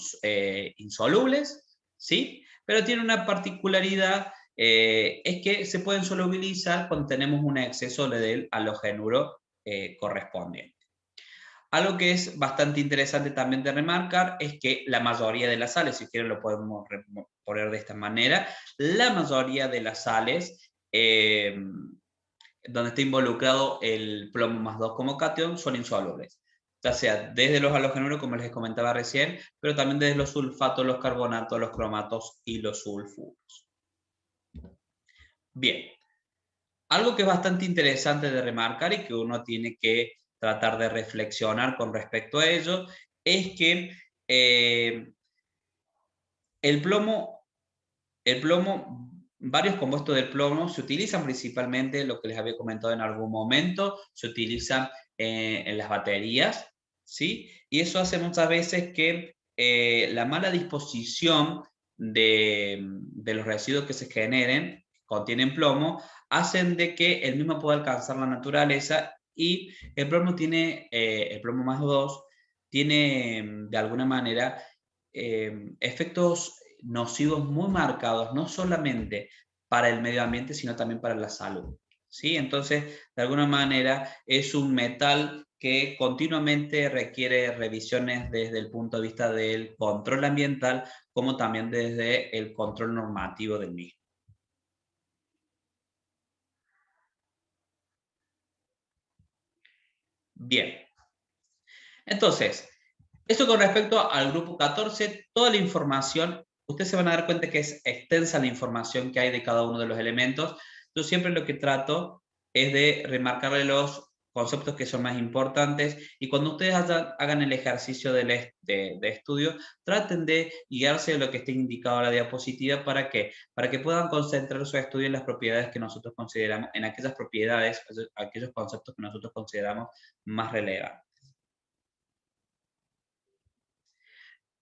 [SPEAKER 1] insolubles, ¿sí? Pero tiene una particularidad, es que se pueden solubilizar cuando tenemos un exceso del halogenuro correspondiente. Algo que es bastante interesante también de remarcar es que la mayoría de las sales, si quieren lo podemos poner de esta manera, la mayoría de las sales donde está involucrado el plomo +2 como catión son insolubles, ya sea desde los halogenuros, como les comentaba recién, pero también desde los sulfatos, los carbonatos, los cromatos y los sulfuros. Bien, algo que es bastante interesante de remarcar y que uno tiene que tratar de reflexionar con respecto a ello es que el plomo, varios compuestos del plomo se utilizan principalmente, lo que les había comentado en algún momento, se utilizan en las baterías, ¿sí? Y eso hace muchas veces que la mala disposición de los residuos que se generen, que contienen plomo, hacen de que el mismo pueda alcanzar la naturaleza, y el plomo tiene, el plomo +2, tiene de alguna manera efectos nocivos muy marcados, no solamente para el medio ambiente, sino también para la salud. ¿Sí? Entonces, de alguna manera, es un metal que continuamente requiere revisiones desde el punto de vista del control ambiental, como también desde el control normativo del mismo. Bien, entonces, esto con respecto al grupo 14, toda la información, ustedes se van a dar cuenta que es extensa la información que hay de cada uno de los elementos. Yo siempre lo que trato es de remarcarle los conceptos que son más importantes, y cuando ustedes hagan el ejercicio de estudio, traten de guiarse de lo que esté indicado en la diapositiva. ¿Para qué? Para que puedan concentrar su estudio en las propiedades que nosotros consideramos, en aquellas propiedades, aquellos conceptos que nosotros consideramos más relevantes.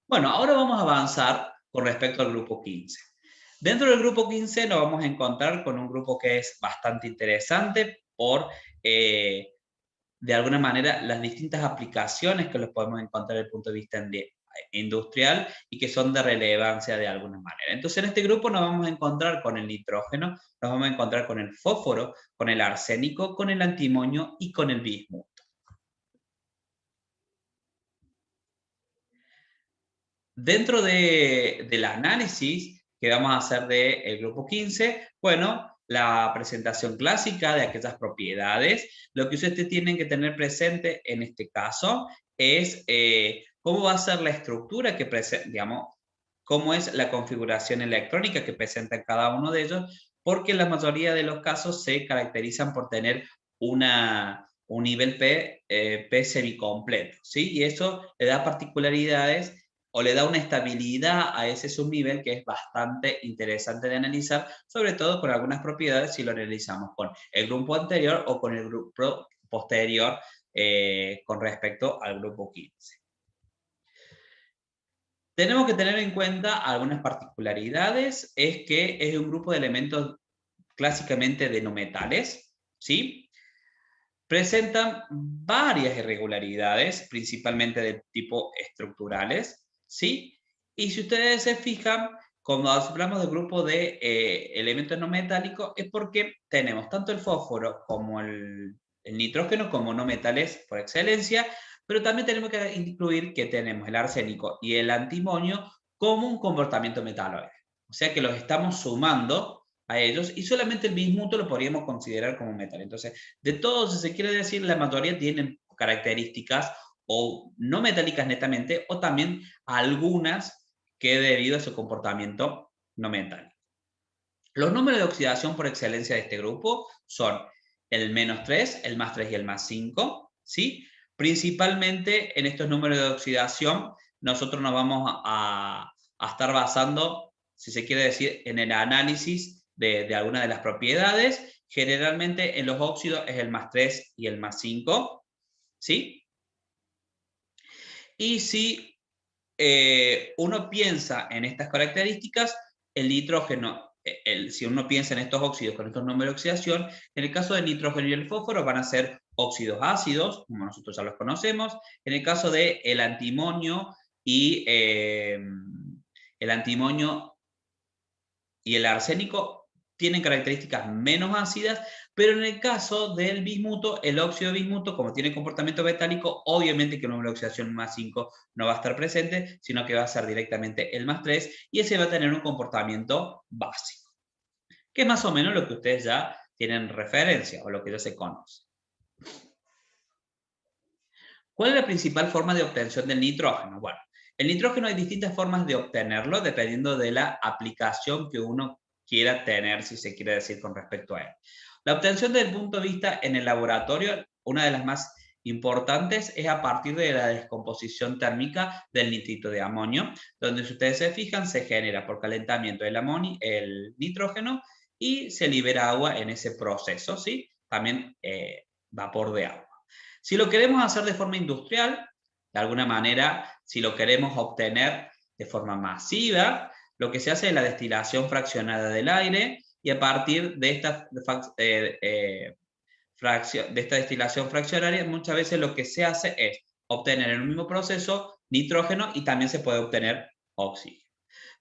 [SPEAKER 1] Bueno, ahora vamos a avanzar con respecto al grupo 15. Dentro del grupo 15 nos vamos a encontrar con un grupo que es bastante interesante por de alguna manera las distintas aplicaciones que los podemos encontrar desde el punto de vista industrial y que son de relevancia de alguna manera. Entonces en este grupo nos vamos a encontrar con el nitrógeno, nos vamos a encontrar con el fósforo, con el arsénico, con el antimonio y con el bismuto. Dentro del análisis que vamos a hacer del grupo 15, bueno, la presentación clásica de aquellas propiedades. Lo que ustedes tienen que tener presente en este caso es cómo va a ser la estructura que presenta, digamos, cómo es la configuración electrónica que presenta cada uno de ellos, porque la mayoría de los casos se caracterizan por tener un nivel P semicompleto, ¿sí? Y eso le da particularidades o le da una estabilidad a ese subnivel que es bastante interesante de analizar, sobre todo con algunas propiedades si lo analizamos con el grupo anterior o con el grupo posterior con respecto al grupo 15. Tenemos que tener en cuenta algunas particularidades, es que es un grupo de elementos clásicamente de no metales, ¿sí? Presentan varias irregularidades, principalmente de tipo estructurales, ¿sí? Y si ustedes se fijan, cuando hablamos del grupo de elementos no metálicos, es porque tenemos tanto el fósforo como el nitrógeno como no metales por excelencia, pero también tenemos que incluir que tenemos el arsénico y el antimonio como un comportamiento metaloide. O sea que los estamos sumando a ellos y solamente el bismuto lo podríamos considerar como metal. Entonces, de todos, si se quiere decir, la mayoría tienen características o no metálicas netamente, o también algunas que debido a su comportamiento no metálico. Los números de oxidación por excelencia de este grupo son el -3, el +3 y el +5, ¿sí? Principalmente en estos números de oxidación, nosotros nos vamos a estar basando, si se quiere decir, en el análisis de algunas de las propiedades. Generalmente en los óxidos es el +3 y el +5, ¿sí? Y si uno piensa en estas características, el nitrógeno, si uno piensa en estos óxidos con estos números de oxidación, en el caso del nitrógeno y el fósforo van a ser óxidos ácidos, como nosotros ya los conocemos. En el caso del antimonio y el arsénico tienen características menos ácidas, pero en el caso del bismuto, el óxido de bismuto, como tiene comportamiento metálico, obviamente que el número de oxidación +5 no va a estar presente, sino que va a ser directamente el +3, y ese va a tener un comportamiento básico, que es más o menos lo que ustedes ya tienen referencia, o lo que ya se conoce. ¿Cuál es la principal forma de obtención del nitrógeno? Bueno, el nitrógeno hay distintas formas de obtenerlo dependiendo de la aplicación que uno quiera tener, si se quiere decir, con respecto a él. La obtención desde el punto de vista en el laboratorio, una de las más importantes es a partir de la descomposición térmica del nitrito de amonio, donde si ustedes se fijan se genera por calentamiento el nitrógeno y se libera agua en ese proceso, ¿sí? También vapor de agua. Si lo queremos hacer de forma industrial, de alguna manera, si lo queremos obtener de forma masiva, lo que se hace es la destilación fraccionada del aire, y a partir de esta destilación fraccionaria, muchas veces lo que se hace es obtener en un mismo proceso nitrógeno y también se puede obtener oxígeno.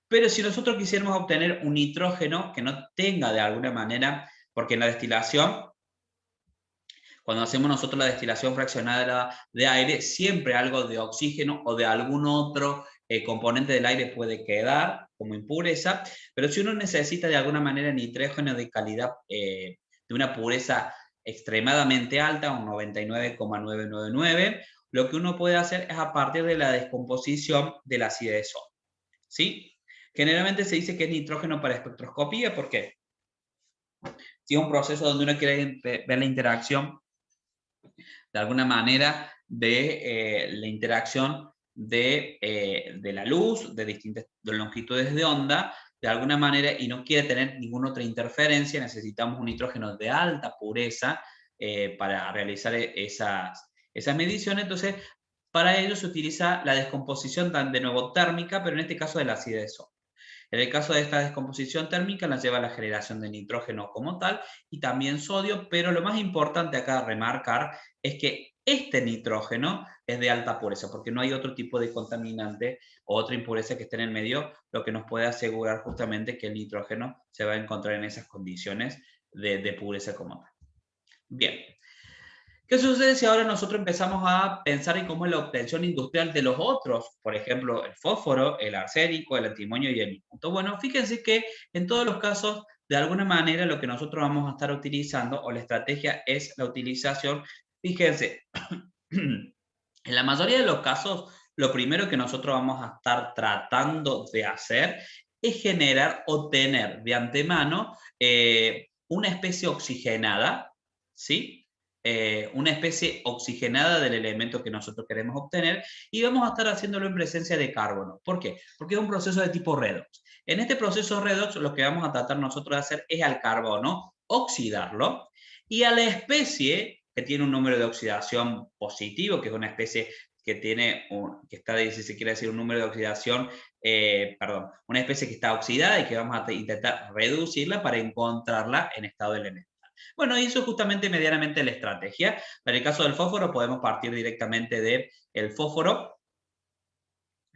[SPEAKER 1] Pero si nosotros quisiéramos obtener un nitrógeno que no tenga de alguna manera, porque en la destilación, cuando hacemos nosotros la destilación fraccionada de aire, siempre algo de oxígeno o de algún otro componente del aire puede quedar como impureza, pero si uno necesita de alguna manera nitrógeno de calidad, de una pureza extremadamente alta, un 99,999, lo que uno puede hacer es a partir de la descomposición del ácido de sodio, ¿sí? Generalmente se dice que es nitrógeno para espectroscopía, ¿por qué? Si es un proceso donde uno quiere ver la interacción de alguna manera de la interacción de la luz, de distintas longitudes de onda, de alguna manera, y no quiere tener ninguna otra interferencia, necesitamos un nitrógeno de alta pureza para realizar esas mediciones. Entonces, para ello se utiliza la descomposición de nuevo térmica, pero en este caso del ácido de sodio. En el caso de esta descomposición térmica nos lleva a la generación de nitrógeno como tal y también sodio, pero lo más importante acá a remarcar es que este nitrógeno es de alta pureza, porque no hay otro tipo de contaminante o otra impureza que esté en el medio, lo que nos puede asegurar justamente que el nitrógeno se va a encontrar en esas condiciones de pureza como tal. Bien. ¿Qué sucede si ahora nosotros empezamos a pensar en cómo es la obtención industrial de los otros? Por ejemplo, el fósforo, el arsénico, el antimonio y el bismuto. Bueno, fíjense que en todos los casos, de alguna manera, lo que nosotros vamos a estar utilizando o la estrategia es la utilización. Fíjense, en la mayoría de los casos, lo primero que nosotros vamos a estar tratando de hacer es generar o tener de antemano una especie oxigenada, ¿sí? Una especie oxigenada del elemento que nosotros queremos obtener y vamos a estar haciéndolo en presencia de carbono. ¿Por qué? Porque es un proceso de tipo redox. En este proceso redox lo que vamos a tratar nosotros de hacer es al carbono oxidarlo y a la especie que tiene un número de oxidación positivo, que es una especie que tiene, que está, si se quiere decir, un número de oxidación, perdón, una especie que está oxidada y que vamos a intentar reducirla para encontrarla en estado elemental. Bueno, y eso es justamente medianamente la estrategia. Para el caso del fósforo podemos partir directamente del fósforo,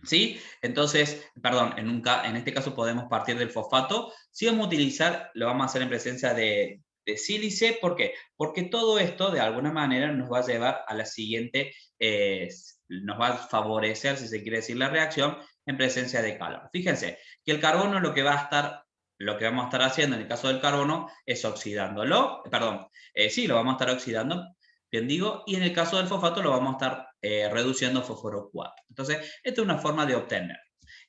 [SPEAKER 1] ¿sí? Entonces, perdón, en este caso podemos partir del fosfato. Si vamos a utilizar, lo vamos a hacer en presencia de sílice. ¿Por qué? Porque todo esto de alguna manera nos va a llevar a la siguiente, nos va a favorecer, si se quiere decir, la reacción en presencia de calor. Fíjense que el carbono lo que vamos a estar haciendo en el caso del carbono es oxidándolo, perdón, sí, lo vamos a estar oxidando, bien digo, y en el caso del fosfato lo vamos a estar reduciendo a fósforo 4. Entonces, esta es una forma de obtener.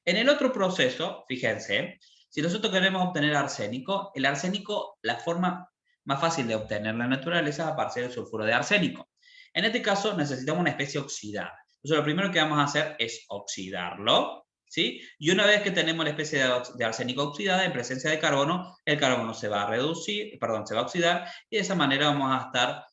[SPEAKER 1] En el otro proceso, fíjense, si nosotros queremos obtener arsénico, el arsénico, la forma más fácil de obtener la naturaleza es a partir del sulfuro de arsénico. En este caso necesitamos una especie oxidada. Entonces, lo primero que vamos a hacer es oxidarlo, ¿sí? Y una vez que tenemos la especie de arsénico oxidada en presencia de carbono, el carbono se va a reducir, perdón, se va a oxidar y de esa manera vamos a estar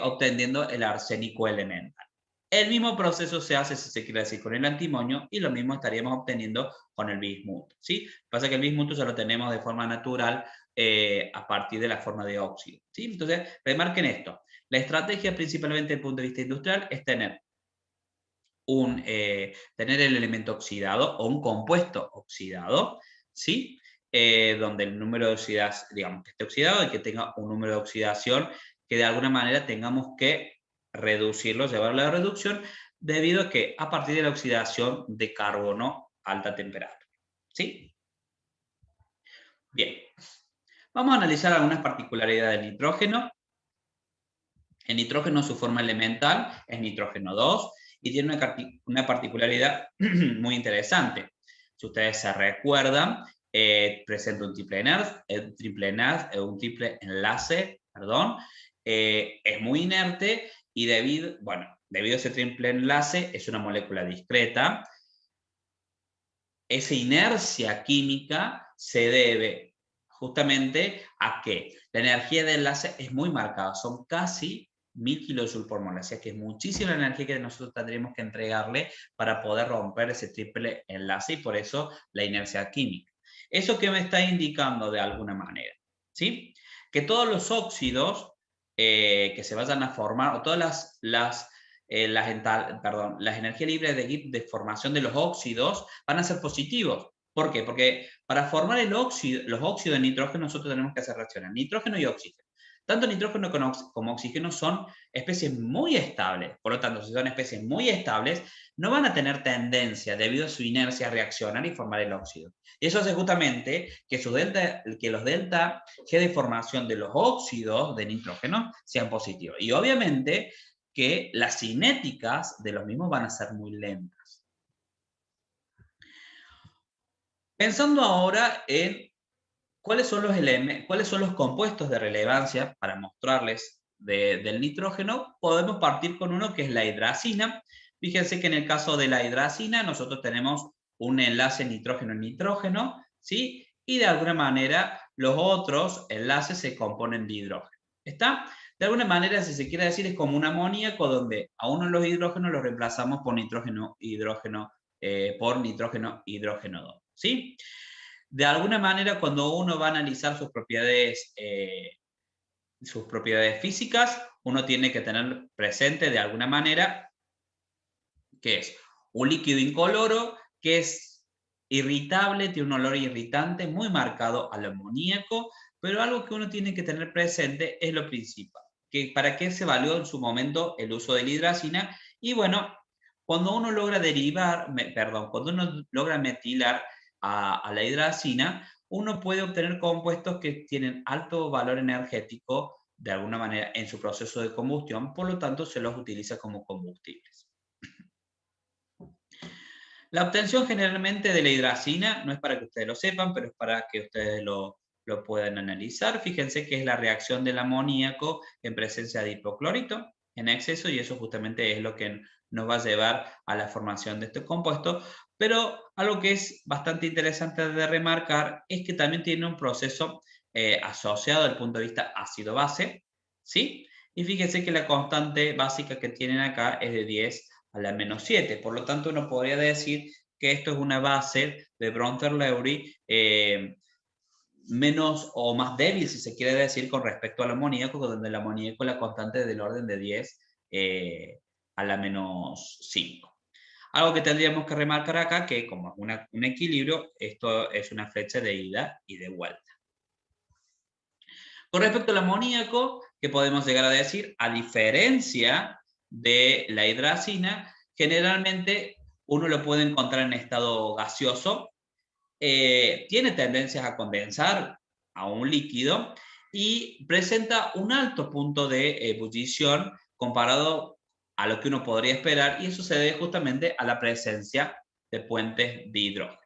[SPEAKER 1] obteniendo el arsénico elemental. El mismo proceso se hace, si se quiere decir, con el antimonio y lo mismo estaríamos obteniendo con el bismuto, ¿sí? Pasa que el bismuto ya lo tenemos de forma natural a partir de la forma de óxido, ¿sí? Entonces, remarquen esto. La estrategia, principalmente desde el punto de vista industrial, es tener tener el elemento oxidado o un compuesto oxidado, ¿sí? Donde el número de oxidación, digamos, que esté oxidado y que tenga un número de oxidación que de alguna manera tengamos que reducirlo, llevarlo a la reducción, debido a que a partir de la oxidación de carbono a alta temperatura, ¿sí? Bien, vamos a analizar algunas particularidades del nitrógeno. El nitrógeno, su forma elemental, es nitrógeno 2 y tiene una particularidad muy interesante. Si ustedes se recuerdan, presenta un triple enlace, perdón, es muy inerte y debido a ese triple enlace es una molécula discreta. Esa inercia química se debe justamente a que la energía de enlace es muy marcada, son casi 1000 kilojoules por mol, o sea que es muchísima la energía que nosotros tendríamos que entregarle para poder romper ese triple enlace y por eso la inercia química. ¿Eso qué me está indicando de alguna manera? ¿Sí? Que todos los óxidos que se vayan a formar, o todas las energías libres de formación de los óxidos van a ser positivos. ¿Por qué? Porque para formar los óxidos de nitrógeno nosotros tenemos que hacer reacciones nitrógeno y oxígeno. Tanto nitrógeno como oxígeno son especies muy estables. Por lo tanto, si son especies muy estables, no van a tener tendencia, debido a su inercia, a reaccionar y formar el óxido. Y eso hace justamente que los delta G de formación de los óxidos de nitrógeno sean positivos. Y obviamente que las cinéticas de los mismos van a ser muy lentas. Pensando ahora en cuáles son los compuestos de relevancia para mostrarles del nitrógeno, podemos partir con uno que es la hidracina. Fíjense que en el caso de la hidracina nosotros tenemos un enlace nitrógeno-nitrógeno, ¿sí? Y de alguna manera los otros enlaces se componen de hidrógeno. ¿Está? De alguna manera, si se quiere decir, es como un amoníaco donde a uno de los hidrógenos los reemplazamos por nitrógeno, hidrógeno, por nitrógeno, hidrógeno 2, ¿sí? de alguna manera cuando uno va a analizar sus propiedades físicas, uno tiene que tener presente de alguna manera que es un líquido incoloro, que es irritable, tiene un olor irritante muy marcado al amoníaco, pero algo que uno tiene que tener presente es lo principal, que para qué se valió en su momento el uso de la hidracina, y bueno, cuando uno logra cuando uno logra metilar a la hidracina, uno puede obtener compuestos que tienen alto valor energético de alguna manera en su proceso de combustión, por lo tanto se los utiliza como combustibles. La obtención generalmente de la hidracina, no es para que ustedes lo sepan, pero es para que ustedes lo puedan analizar. Fíjense que es la reacción del amoníaco en presencia de hipoclorito en exceso, y eso justamente es lo que nos va a llevar a la formación de este compuesto. Pero algo que es bastante interesante de remarcar es que también tiene un proceso asociado desde el punto de vista ácido-base, ¿sí? Y fíjense que la constante básica que tienen acá es de 10⁻⁷. Por lo tanto, uno podría decir que esto es una base de Bronter-Lewry menos o más débil, si se quiere decir, con respecto al amoníaco, donde el amoníaco la constante es del orden de 10⁻⁵. Algo que tendríamos que remarcar acá, que como es un equilibrio, esto es una flecha de ida y de vuelta. Con respecto al amoníaco, ¿qué podemos llegar a decir? A diferencia de la hidracina, generalmente uno lo puede encontrar en estado gaseoso, tiene tendencias a condensar a un líquido y presenta un alto punto de ebullición comparado a lo que uno podría esperar, y eso se debe justamente a la presencia de puentes de hidrógeno.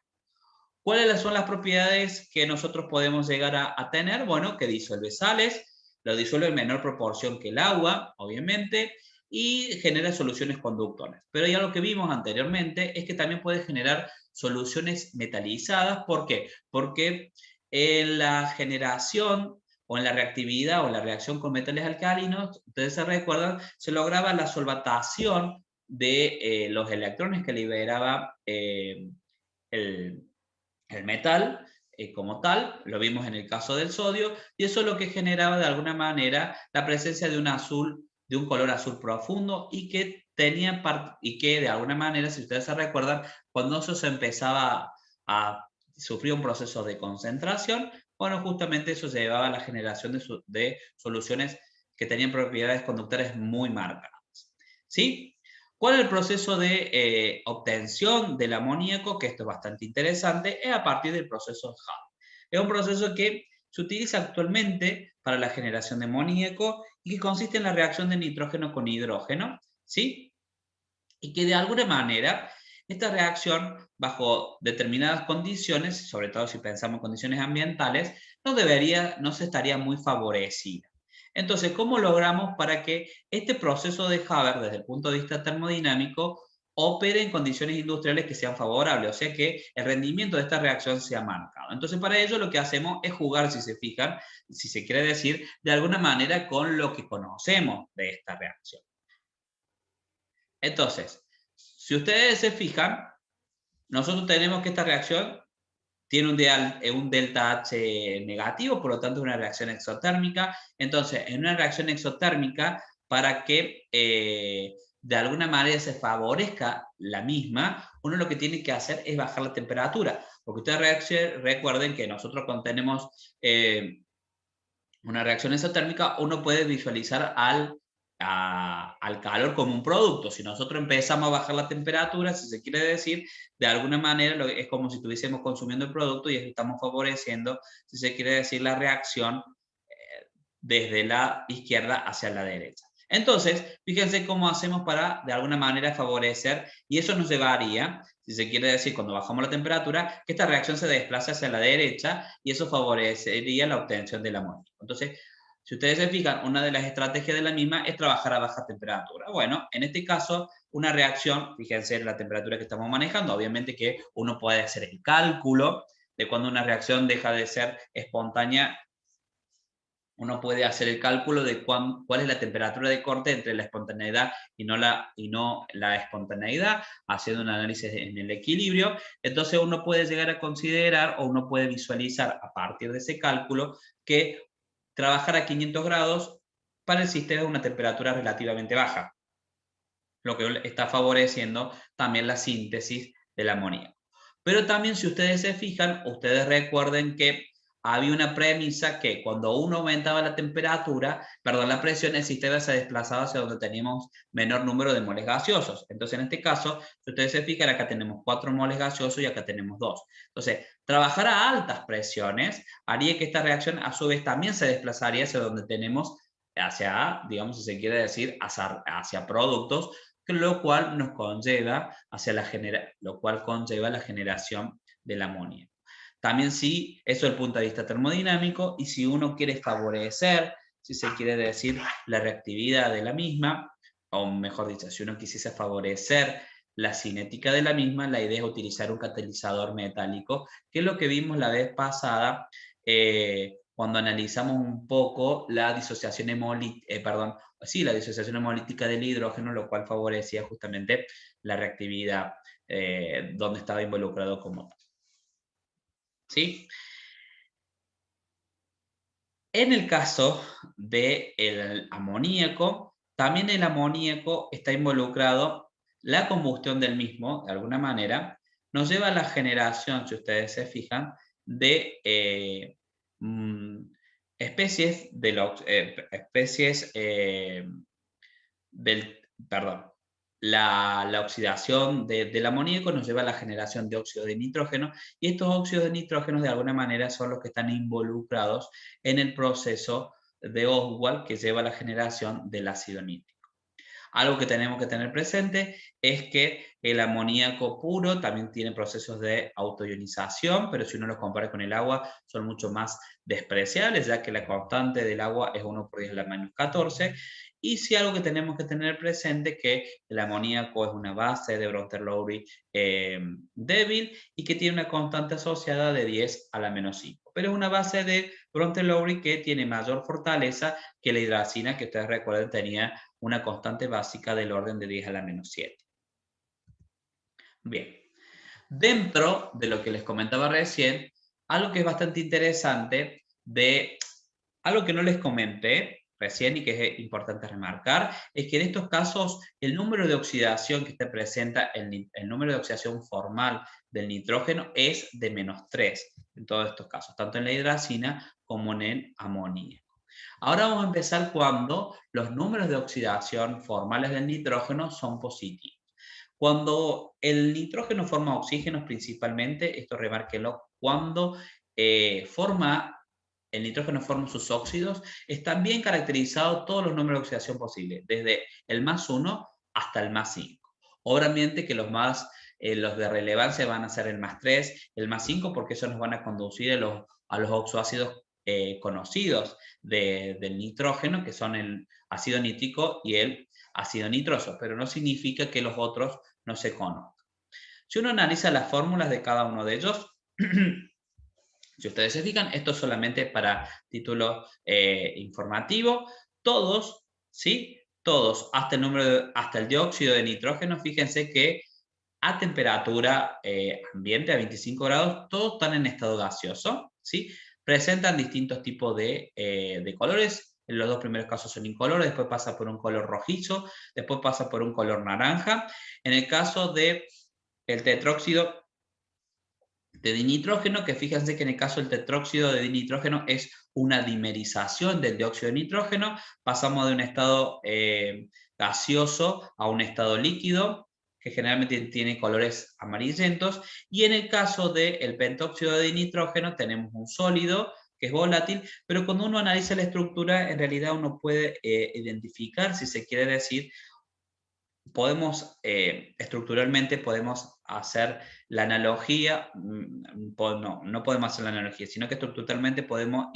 [SPEAKER 1] ¿Cuáles son las propiedades que nosotros podemos llegar a tener? Bueno, que disuelve sales, lo disuelve en menor proporción que el agua, obviamente, y genera soluciones conductoras. Pero ya lo que vimos anteriormente es que también puede generar soluciones metalizadas. ¿Por qué? Porque en la generación o en la reactividad o la reacción con metales alcalinos, ustedes se recuerdan, se lograba la solvatación de los electrones que liberaba el metal como tal, lo vimos en el caso del sodio, y eso es lo que generaba de alguna manera la presencia de un color azul profundo, y que de alguna manera, si ustedes se recuerdan, cuando eso se empezaba a sufrir un proceso de concentración, bueno, justamente eso llevaba a la generación de soluciones que tenían propiedades conductores muy marcadas. ¿Sí? ¿Cuál es el proceso de obtención del amoníaco? Que esto es bastante interesante, es a partir del proceso de Haber. Es un proceso que se utiliza actualmente para la generación de amoníaco y que consiste en la reacción de nitrógeno con hidrógeno, ¿sí? Y que de alguna manera esta reacción, bajo determinadas condiciones, sobre todo si pensamos en condiciones ambientales, no se estaría muy favorecida. Entonces, ¿cómo logramos para que este proceso de Haber, desde el punto de vista termodinámico, opere en condiciones industriales que sean favorables? O sea, que el rendimiento de esta reacción sea marcado. Entonces, para ello lo que hacemos es jugar, si se fijan, si se quiere decir, de alguna manera con lo que conocemos de esta reacción. Entonces, si ustedes se fijan, nosotros tenemos que esta reacción tiene un delta H negativo, por lo tanto es una reacción exotérmica. Entonces, en una reacción exotérmica, para que de alguna manera se favorezca la misma, uno lo que tiene que hacer es bajar la temperatura. Porque ustedes recuerden que nosotros cuando tenemos una reacción exotérmica, uno puede visualizar al calor como un producto. Si nosotros empezamos a bajar la temperatura, si se quiere decir, de alguna manera es como si estuviésemos consumiendo el producto, y estamos favoreciendo, si se quiere decir, la reacción desde la izquierda hacia la derecha. Entonces, fíjense cómo hacemos para, de alguna manera, favorecer, y eso nos llevaría, si se quiere decir, cuando bajamos la temperatura, que esta reacción se desplace hacia la derecha, y eso favorecería la obtención del amonio. Entonces, si ustedes se fijan, una de las estrategias de la misma es trabajar a baja temperatura. Bueno, en este caso, una reacción, fíjense en la temperatura que estamos manejando, obviamente que uno puede hacer el cálculo de cuando una reacción deja de ser espontánea uno puede hacer el cálculo de cuál es la temperatura de corte entre la espontaneidad y no la espontaneidad, haciendo un análisis en el equilibrio. Entonces uno puede llegar a considerar o uno puede visualizar a partir de ese cálculo que trabajar a 500 grados para el sistema es una temperatura relativamente baja, lo que está favoreciendo también la síntesis del amoníaco. Pero también, si ustedes se fijan, ustedes recuerden que había una premisa que cuando uno aumentaba la temperatura, perdón, la presión, el sistema se desplazaba hacia donde teníamos menor número de moles gaseosos. Entonces, en este caso, si ustedes se fijan, acá tenemos 4 moles gaseosos y acá tenemos 2. Entonces, trabajar a altas presiones haría que esta reacción a su vez también se desplazaría hacia donde tenemos, hacia, digamos, si se quiere decir, hacia productos, lo cual nos conlleva lo cual conlleva la generación del amoníaco. También sí, eso es el punto de vista termodinámico, y si uno quiere favorecer, si se quiere decir, la reactividad de la misma, o mejor dicho, si uno quisiese favorecer la cinética de la misma, la idea es utilizar un catalizador metálico, que es lo que vimos la vez pasada, cuando analizamos un poco la disociación la disociación hemolítica del hidrógeno, lo cual favorecía justamente la reactividad donde estaba involucrado como tal. ¿Sí? En el caso del amoníaco, también el amoníaco está involucrado, la combustión del mismo, de alguna manera, nos lleva a la generación, si ustedes se fijan, de especies, perdón, la oxidación del amoníaco nos lleva a la generación de óxido de nitrógeno, y estos óxidos de nitrógeno de alguna manera son los que están involucrados en el proceso de Oswald que lleva a la generación del ácido nítrico. Algo que tenemos que tener presente es que el amoníaco puro también tiene procesos de autoionización, pero si uno los compara con el agua son mucho más despreciables, ya que la constante del agua es 1 por 10 a la menos 14. Y si algo que tenemos que tener presente es que el amoníaco es una base de Brother-Lowry débil y que tiene una constante asociada de 10 a la menos 5. Pero es una base de Brother-Lowry que tiene mayor fortaleza que la hidracina, que ustedes recuerden tenía una constante básica del orden de 10 a la menos 7. Bien, dentro de lo que les comentaba recién, algo que es bastante interesante, algo que no les comenté recién y que es importante remarcar, es que en estos casos el número de oxidación que te presenta, el número de oxidación formal del nitrógeno es de -3 en todos estos casos, tanto en la hidracina como en el amoníaco. Ahora vamos a empezar cuando los números de oxidación formales del nitrógeno son positivos. Cuando el nitrógeno forma oxígenos principalmente, esto remárquenlo, cuando el nitrógeno forma sus óxidos, están bien caracterizados todos los números de oxidación posibles, desde el +1 hasta el +5. Obviamente que los de relevancia van a ser el +3, el +5, porque eso nos van a conducir a los oxoácidos conocidos del nitrógeno, que son el ácido nítrico y el ácido nitroso, pero no significa que los otros no se conozcan. Si uno analiza las fórmulas de cada uno de ellos, si ustedes se fijan, esto es solamente para título informativo, todos, ¿sí? Todos, hasta el dióxido de nitrógeno, fíjense que a temperatura ambiente, a 25 grados, todos están en estado gaseoso, ¿sí? Presentan distintos tipos de colores. En los dos primeros casos son incolores, después pasa por un color rojizo, después pasa por un color naranja. En el caso del tetróxido de dinitrógeno, que fíjense que en el caso del tetróxido de dinitrógeno es una dimerización del dióxido de nitrógeno, pasamos de un estado gaseoso a un estado líquido, que generalmente tiene colores amarillentos, y en el caso del pentóxido de dinitrógeno tenemos un sólido que es volátil, pero cuando uno analiza la estructura, en realidad uno puede identificar, si se quiere decir, estructuralmente podemos hacer la analogía, no podemos hacer la analogía, sino que estructuralmente podemos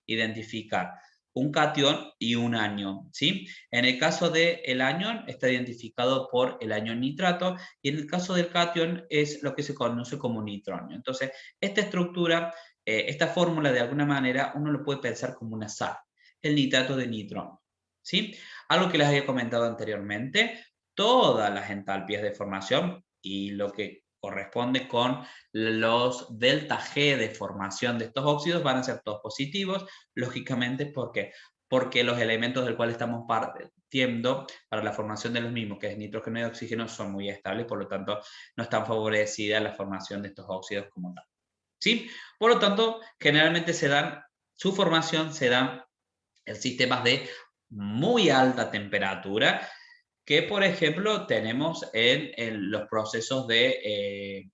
[SPEAKER 1] identificar un catión y un anión, ¿sí? En el caso del anión está identificado por el anión nitrato, y en el caso del catión es lo que se conoce como nitronio. Entonces, esta estructura, esta fórmula de alguna manera uno lo puede pensar como una sal. el nitrato de nitrógeno, ¿sí? Algo que les había comentado anteriormente, todas las entalpías de formación y lo que corresponde con los delta G de formación de estos óxidos van a ser todos positivos, lógicamente, porque los elementos del cual estamos partiendo para la formación de los mismos, que es nitrógeno y oxígeno, son muy estables, por lo tanto no están favorecidas la formación de estos óxidos como tal, ¿sí? Por lo tanto, generalmente su formación se da en sistemas de muy alta temperatura, que por ejemplo tenemos en los procesos de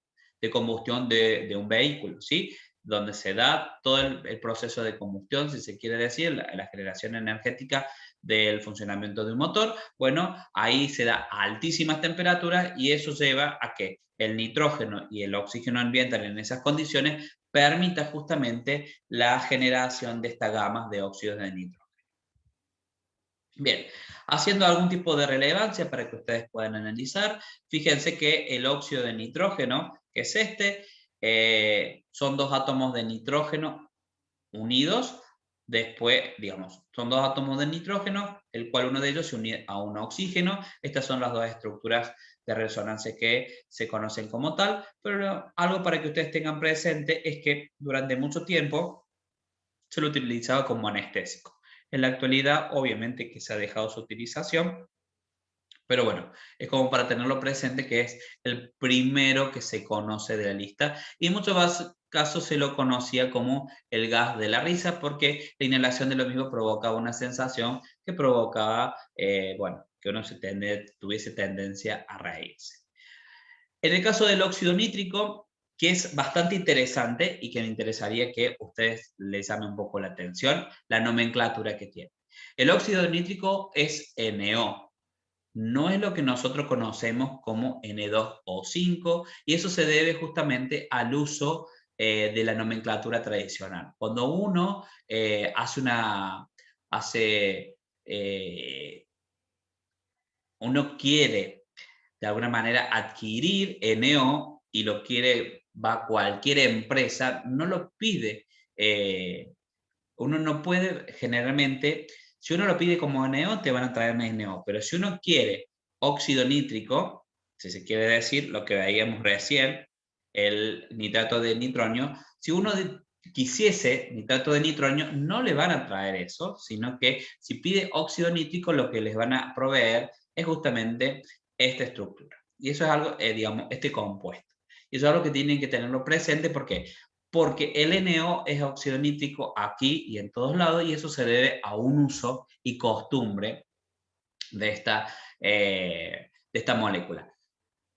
[SPEAKER 1] combustión de un vehículo, ¿sí? Donde se da todo el proceso de combustión, si se quiere decir, la generación energética del funcionamiento de un motor. Bueno, ahí se da a altísimas temperaturas y eso lleva a que el nitrógeno y el oxígeno ambiental en esas condiciones permita justamente la generación de estas gamas de óxidos de nitrógeno. Bien, haciendo algún tipo de relevancia para que ustedes puedan analizar, fíjense que el óxido de nitrógeno, que es este, son dos átomos de nitrógeno unidos, después, digamos, son dos átomos de nitrógeno, el cual uno de ellos se une a un oxígeno. Estas son las dos estructuras de resonancia que se conocen como tal, pero algo para que ustedes tengan presente es que durante mucho tiempo se lo utilizaba como anestésico. En la actualidad, obviamente que se ha dejado su utilización, pero bueno, es como para tenerlo presente que es el primero que se conoce de la lista y en muchos casos se lo conocía como el gas de la risa porque la inhalación de lo mismo provocaba una sensación que provocaba, bueno, que uno tuviese tendencia a reírse. En el caso del óxido nítrico, que es bastante interesante y que me interesaría que ustedes les llame un poco la atención, la nomenclatura que tiene. El óxido nítrico es NO, no es lo que nosotros conocemos como N2O5, y eso se debe justamente al uso de la nomenclatura tradicional. Cuando uno uno quiere de alguna manera adquirir NO y lo quiere, va a cualquier empresa, no lo pide. Uno no puede generalmente, si uno lo pide como NO, te van a traer NO, pero si uno quiere óxido nítrico, si se quiere decir lo que veíamos recién, el nitrato de nitronio, si uno quisiese nitrato de nitronio, no le van a traer eso, sino que si pide óxido nítrico, lo que les van a proveer es justamente esta estructura. Y eso es algo, digamos, este compuesto. Y eso es algo que tienen que tenerlo presente porque el NO es óxido nítrico aquí y en todos lados y eso se debe a un uso y costumbre de esta molécula.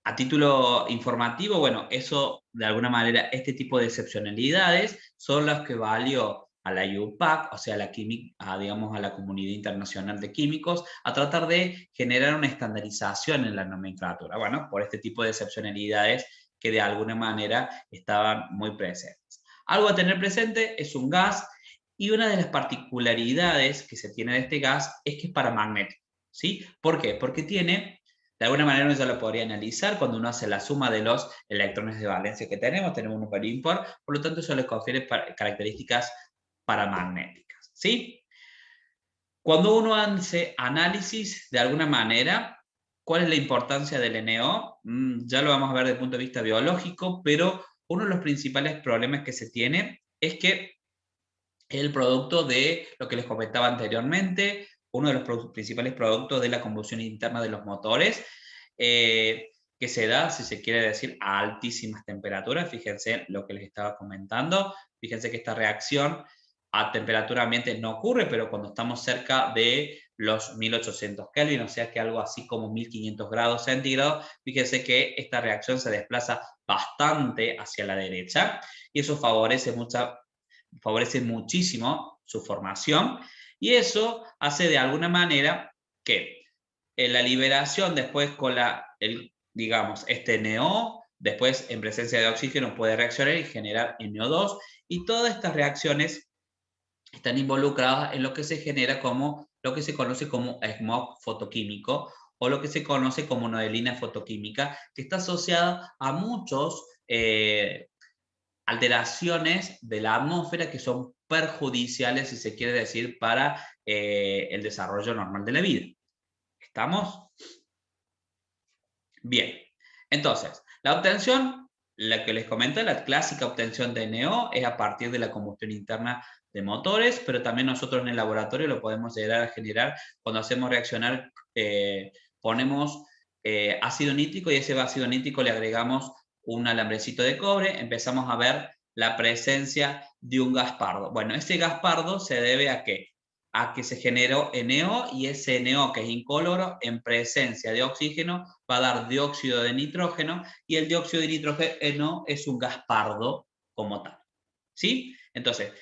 [SPEAKER 1] A título informativo, bueno, eso de alguna manera, este tipo de excepcionalidades son las que valió a la IUPAC, o sea, digamos, a la Comunidad Internacional de Químicos, a tratar de generar una estandarización en la nomenclatura, bueno, por este tipo de excepcionalidades que de alguna manera estaban muy presentes. Algo a tener presente, es un gas y una de las particularidades que se tiene de este gas es que es paramagnético, ¿sí? ¿Por qué? Porque tiene, de alguna manera uno ya lo podría analizar cuando uno hace la suma de los electrones de valencia que tenemos un par impar, por lo tanto eso le confiere características paramagnéticas, ¿sí? Cuando uno hace análisis, de alguna manera, ¿cuál es la importancia del NO? Ya lo vamos a ver desde el punto de vista biológico, pero uno de los principales problemas que se tiene es que el producto de lo que les comentaba anteriormente, uno de los principales productos de la combustión interna de los motores, que se da, si se quiere decir, a altísimas temperaturas. Fíjense lo que les estaba comentando. Fíjense que esta reacción a temperatura ambiente no ocurre, pero cuando estamos cerca de los 1800 Kelvin, o sea que algo así como 1500 grados centígrados, fíjense que esta reacción se desplaza bastante hacia la derecha y eso favorece muchísimo su formación y eso hace de alguna manera que la liberación después con digamos, este NO, después en presencia de oxígeno puede reaccionar y generar NO2 y todas estas reacciones están involucradas en lo que se genera como lo que se conoce como smog fotoquímico o lo que se conoce como nodelina fotoquímica, que está asociada a muchos alteraciones de la atmósfera que son perjudiciales, si se quiere decir, para el desarrollo normal de la vida. ¿Estamos? Bien. Entonces, la obtención, la que les comenté, la clásica obtención de NO es a partir de la combustión interna de motores, pero también nosotros en el laboratorio lo podemos llegar a generar cuando hacemos reaccionar, ponemos ácido nítrico y a ese ácido nítrico le agregamos un alambrecito de cobre, empezamos a ver la presencia de un gas pardo. Bueno, ese gas pardo se debe a ¿qué? A que se generó NO y ese NO, que es incoloro, en presencia de oxígeno va a dar dióxido de nitrógeno y el dióxido de nitrógeno es un gas pardo como tal. ¿Sí? Entonces,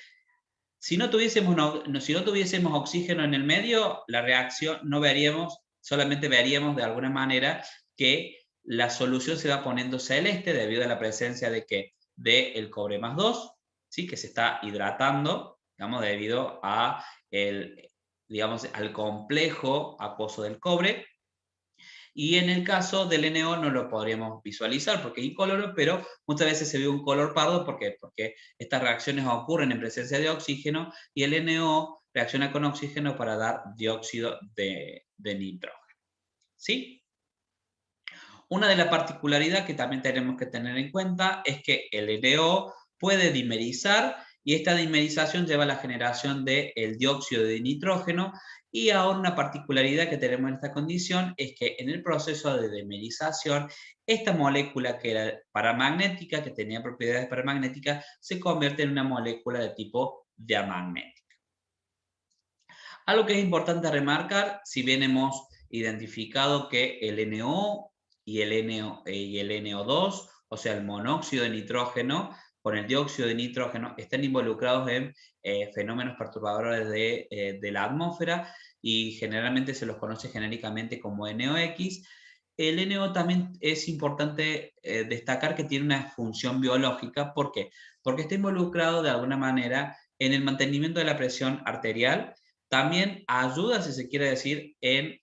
[SPEAKER 1] si no tuviésemos oxígeno en el medio, la reacción no veríamos, solamente veríamos de alguna manera que la solución se va poniendo celeste debido a la presencia de ¿qué? De el cobre más 2, ¿sí? Que se está hidratando, digamos, debido a digamos, al complejo acuoso del cobre. Y en el caso del NO no lo podríamos visualizar porque es incoloro, pero muchas veces se ve un color pardo. ¿Por qué? Porque estas reacciones ocurren en presencia de oxígeno y el NO reacciona con oxígeno para dar dióxido de nitrógeno. ¿Sí? Una de las particularidades que también tenemos que tener en cuenta es que el NO puede dimerizar y esta dimerización lleva a la generación del dióxido de nitrógeno. Y ahora una particularidad que tenemos en esta condición es que en el proceso de dimerización, esta molécula que era paramagnética, que tenía propiedades paramagnéticas, se convierte en una molécula de tipo diamagnética. Algo que es importante remarcar, si bien hemos identificado que el NO y el NO2, o sea, el monóxido de nitrógeno con el dióxido de nitrógeno, están involucrados en fenómenos perturbadores de la atmósfera y generalmente se los conoce genéricamente como NOx. El NO también es importante destacar que tiene una función biológica. ¿Por qué? Porque está involucrado de alguna manera en el mantenimiento de la presión arterial. También ayuda, si se quiere decir, en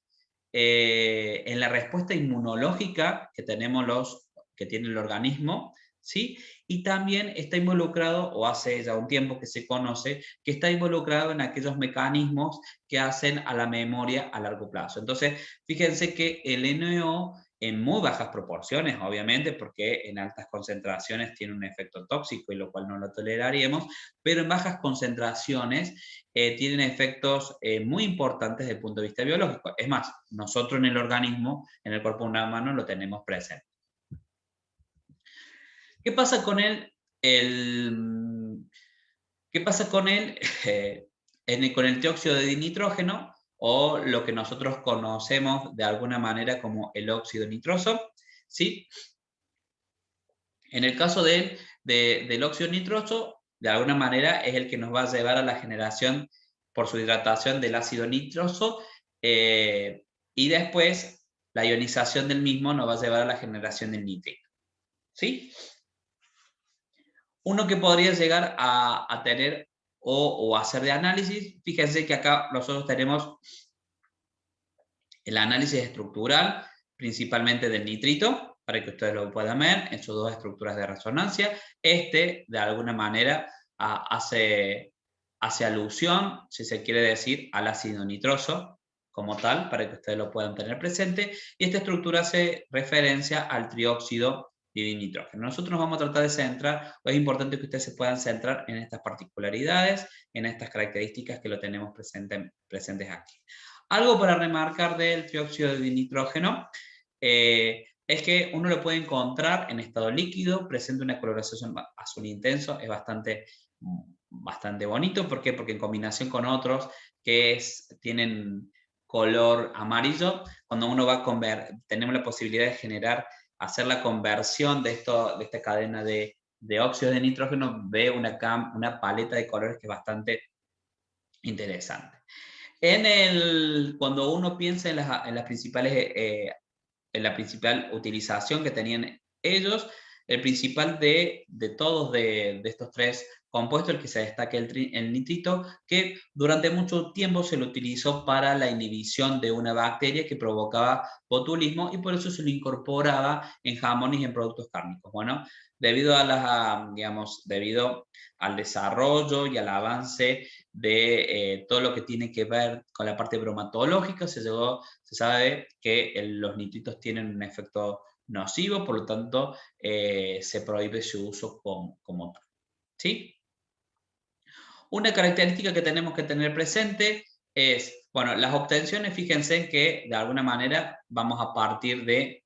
[SPEAKER 1] la respuesta inmunológica que tiene el organismo, ¿sí? Y también está involucrado, o hace ya un tiempo que se conoce, que está involucrado en aquellos mecanismos que hacen a la memoria a largo plazo. Entonces, fíjense que el NO en muy bajas proporciones, obviamente, porque en altas concentraciones tiene un efecto tóxico y lo cual no lo toleraríamos, pero en bajas concentraciones tienen efectos muy importantes desde el punto de vista biológico. Es más, nosotros en el organismo, en el cuerpo humano, lo tenemos presente. ¿Qué pasa con él? ¿Qué pasa con él? Con el dióxido de nitrógeno, o lo que nosotros conocemos de alguna manera como el óxido nitroso, ¿sí? En el caso del óxido nitroso, de alguna manera es el que nos va a llevar a la generación por su hidratación del ácido nitroso, y después la ionización del mismo nos va a llevar a la generación del nítrico. ¿Sí? Uno que podría llegar a tener o hacer de análisis, fíjense que acá nosotros tenemos el análisis estructural, principalmente del nitrito, para que ustedes lo puedan ver en sus dos estructuras de resonancia. De alguna manera, hace alusión, si se quiere decir, al ácido nitroso como tal, para que ustedes lo puedan tener presente. Y esta estructura hace referencia al trióxido de nitrógeno. Nosotros nos vamos a tratar de centrar, o es importante que ustedes se puedan centrar en estas particularidades, en estas características que lo tenemos presentes aquí. Algo para remarcar del trióxido de nitrógeno es que uno lo puede encontrar en estado líquido, presenta una coloración azul intenso, es bastante bonito. ¿Por qué? Porque en combinación con otros que tienen color amarillo, cuando uno va a tenemos la posibilidad de hacer la conversión de esta cadena de óxido de nitrógeno, ve una paleta de colores que es bastante interesante. Cuando uno piensa en la principal utilización que tenían ellos, el principal de todos de estos tres compuestos, el que se destaca el nitrito, que durante mucho tiempo se lo utilizó para la inhibición de una bacteria que provocaba botulismo y por eso se lo incorporaba en jamones y en productos cárnicos. Bueno, debido debido al desarrollo y al avance de todo lo que tiene que ver con la parte bromatológica, se sabe que los nitritos tienen un efecto nocivo, por lo tanto se prohíbe su uso como tal. ¿Sí? Una característica que tenemos que tener presente es, bueno, las obtenciones, fíjense en que de alguna manera vamos a partir de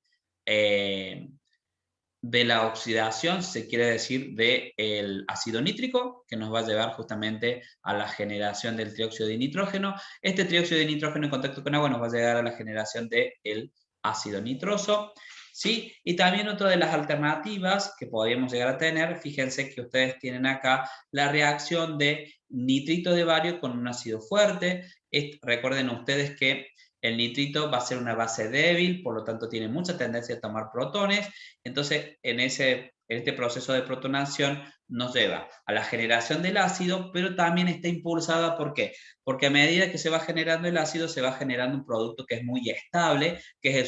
[SPEAKER 1] la oxidación, se quiere decir, del ácido nítrico, que nos va a llevar justamente a la generación del trióxido de nitrógeno. Este trióxido de nitrógeno en contacto con agua nos va a llegar a la generación del ácido nitroso. ¿Sí? Y también otra de las alternativas que podríamos llegar a tener, fíjense que ustedes tienen acá la reacción de nitrito de bario con un ácido fuerte. Recuerden ustedes que el nitrito va a ser una base débil, por lo tanto tiene mucha tendencia a tomar protones. Entonces, en este proceso de protonación nos lleva a la generación del ácido, pero también está impulsada, ¿por qué? Porque a medida que se va generando el ácido, se va generando un producto que es muy estable, que es el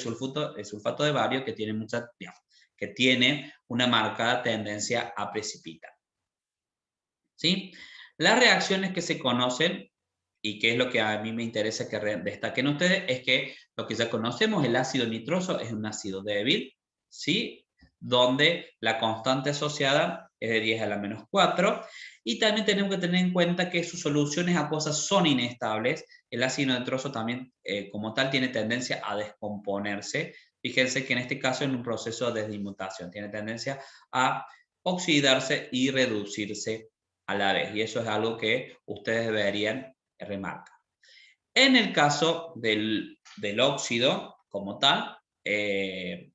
[SPEAKER 1] sulfato de bario, que tiene una marcada tendencia a precipitar. ¿Sí? Las reacciones que se conocen, y que es lo que a mí me interesa que destaquen ustedes, es que lo que ya conocemos, el ácido nitroso, es un ácido débil, ¿sí? Donde la constante asociada es de 10 a la menos 4, y también tenemos que tener en cuenta que sus soluciones acuosas son inestables. El ácido nitroso también, como tal, tiene tendencia a descomponerse. Fíjense que en este caso, en un proceso de desmutación, tiene tendencia a oxidarse y reducirse a la vez, y eso es algo que ustedes deberían remarcar. En el caso del óxido como tal, en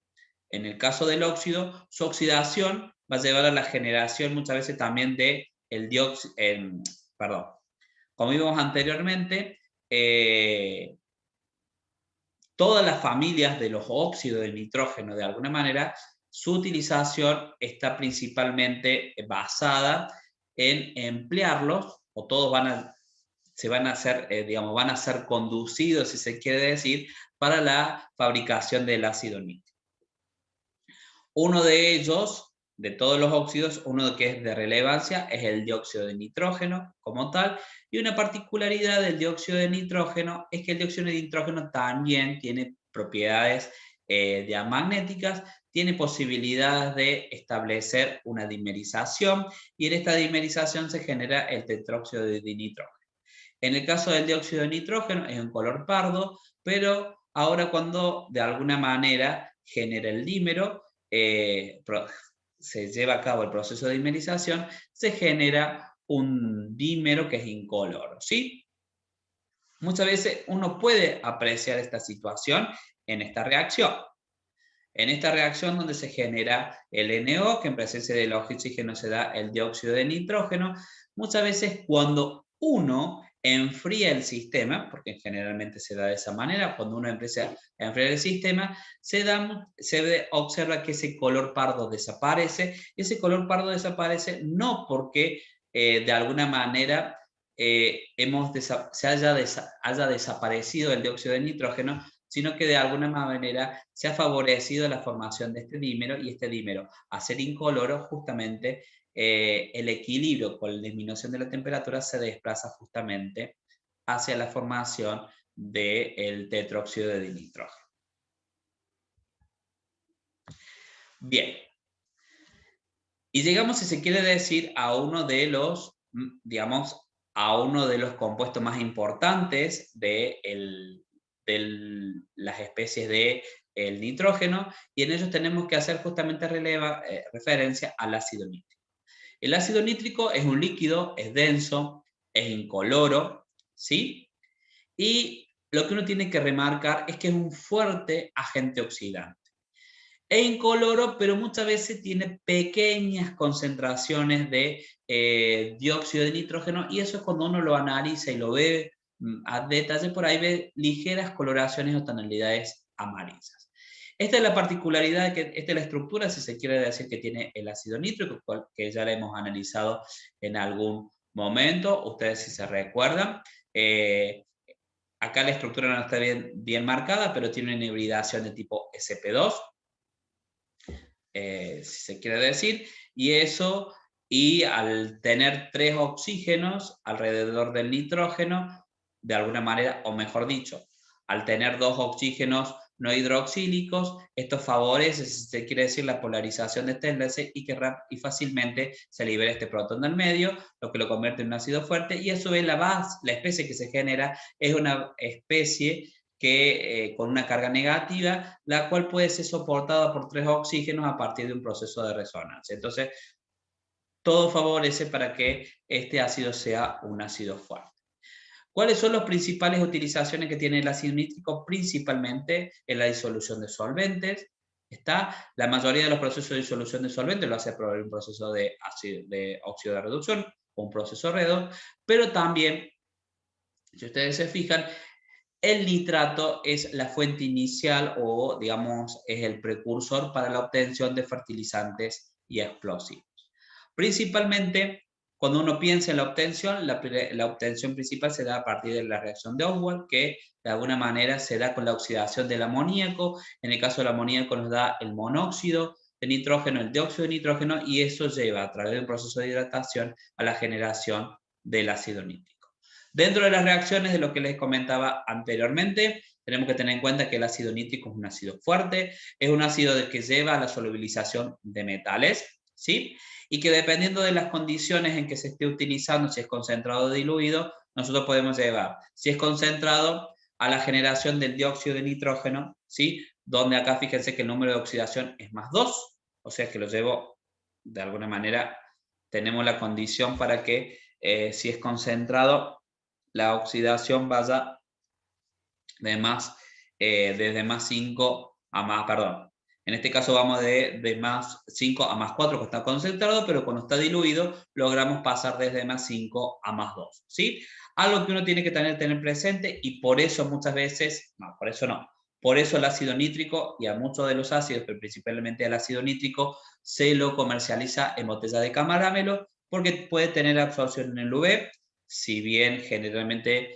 [SPEAKER 1] el caso del óxido, su oxidación va a llevar a la generación muchas veces también de el dióxido, perdón, como vimos anteriormente, todas las familias de los óxidos de nitrógeno, de alguna manera, su utilización está principalmente basada en emplearlos, o todos van a ser conducidos, si se quiere decir, para la fabricación del ácido nítrico. Uno de ellos, de todos los óxidos, uno que es de relevancia es el dióxido de nitrógeno como tal, y una particularidad del dióxido de nitrógeno es que el dióxido de nitrógeno también tiene propiedades diamagnéticas, tiene posibilidades de establecer una dimerización, y en esta dimerización se genera el tetróxido de nitrógeno. En el caso del dióxido de nitrógeno es un color pardo, pero ahora cuando de alguna manera genera el dímero, se lleva a cabo el proceso de dimerización, se genera un dímero que es incoloro, ¿sí? Muchas veces uno puede apreciar esta situación en esta reacción. En esta reacción donde se genera el NO, que en presencia del oxígeno se da el dióxido de nitrógeno, muchas veces cuando uno enfría el sistema, porque generalmente se da de esa manera, cuando uno empieza a enfriar el sistema, se observa que ese color pardo desaparece. Ese color pardo desaparece no porque de alguna manera haya desaparecido el dióxido de nitrógeno, sino que de alguna manera se ha favorecido la formación de este dímero, y este dímero, a ser incoloro, justamente el equilibrio con la disminución de la temperatura se desplaza justamente hacia la formación del tetróxido de nitrógeno. Bien. Y llegamos, si se quiere decir, a uno de los, compuestos más importantes de las especies de el nitrógeno, y en ellos tenemos que hacer justamente referencia al ácido nítrico. El ácido nítrico es un líquido, es denso, es incoloro, ¿sí? Y lo que uno tiene que remarcar es que es un fuerte agente oxidante. Es incoloro, pero muchas veces tiene pequeñas concentraciones de dióxido de nitrógeno, y eso es cuando uno lo analiza y lo ve a detalle, por ahí ve ligeras coloraciones o tonalidades amarillas. Esta es la particularidad, esta es la estructura, si se quiere decir, que tiene el ácido nítrico, que ya la hemos analizado en algún momento, ustedes si se recuerdan. Acá la estructura no está bien marcada, pero tiene una hibridación de tipo sp2, si se quiere decir, y al tener 3 oxígenos alrededor del nitrógeno, de alguna manera, o mejor dicho, al tener 2 oxígenos no hidroxílicos, esto favorece, si se quiere decir, la polarización de este enlace y fácilmente se libera este protón del medio, lo que lo convierte en un ácido fuerte, y a su vez la especie que se genera es una especie que con una carga negativa, la cual puede ser soportada por 3 oxígenos a partir de un proceso de resonancia. Entonces, todo favorece para que este ácido sea un ácido fuerte. ¿Cuáles son las principales utilizaciones que tiene el ácido nítrico? Principalmente en la disolución de solventes. La mayoría de los procesos de disolución de solventes lo hace por un proceso de óxido de reducción o un proceso redox, pero también, si ustedes se fijan, el nitrato es la fuente inicial o, digamos, es el precursor para la obtención de fertilizantes y explosivos. Principalmente, cuando uno piensa en la obtención, la obtención principal se da a partir de la reacción de Ostwald, que de alguna manera se da con la oxidación del amoníaco. En el caso del amoníaco nos da el monóxido de nitrógeno, el dióxido de nitrógeno, y eso lleva a través de un proceso de hidratación a la generación del ácido nítrico. Dentro de las reacciones de lo que les comentaba anteriormente, tenemos que tener en cuenta que el ácido nítrico es un ácido fuerte, es un ácido que lleva a la solubilización de metales, ¿sí? Y que dependiendo de las condiciones en que se esté utilizando, si es concentrado o diluido, nosotros podemos llevar, si es concentrado, a la generación del dióxido de nitrógeno, ¿sí? Donde acá fíjense que el número de oxidación es +2, o sea que lo llevo, de alguna manera, tenemos la condición para que si es concentrado, la oxidación vaya desde +5 a más, perdón. En este caso vamos de +5 a +4, que está concentrado, pero cuando está diluido logramos pasar desde +5 a +2, ¿sí? Algo que uno tiene que tener presente, y por eso muchas veces, no, por eso no, por eso el ácido nítrico y a muchos de los ácidos, pero principalmente el ácido nítrico, se lo comercializa en botella de caramelo, porque puede tener absorción en el UV, si bien generalmente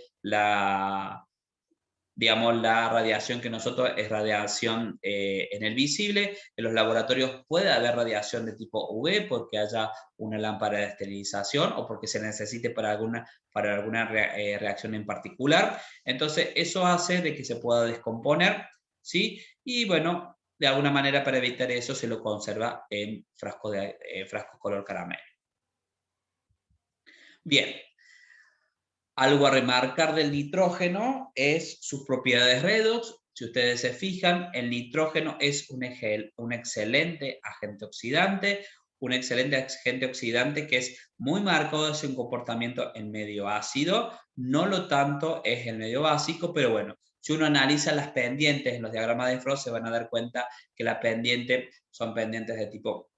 [SPEAKER 1] digamos, la radiación que nosotros es radiación en el visible. En los laboratorios puede haber radiación de tipo UV porque haya una lámpara de esterilización o porque se necesite para alguna reacción en particular. Entonces, eso hace de que se pueda descomponer, ¿sí? Y bueno, de alguna manera para evitar eso se lo conserva en frascos color caramelo. Bien. Algo a remarcar del nitrógeno es sus propiedades redox. Si ustedes se fijan, el nitrógeno es un excelente agente oxidante, que es muy marcado en su comportamiento en medio ácido, no lo tanto es el medio básico, pero bueno, si uno analiza las pendientes en los diagramas de Frost, se van a dar cuenta que las pendientes son pendientes de tipo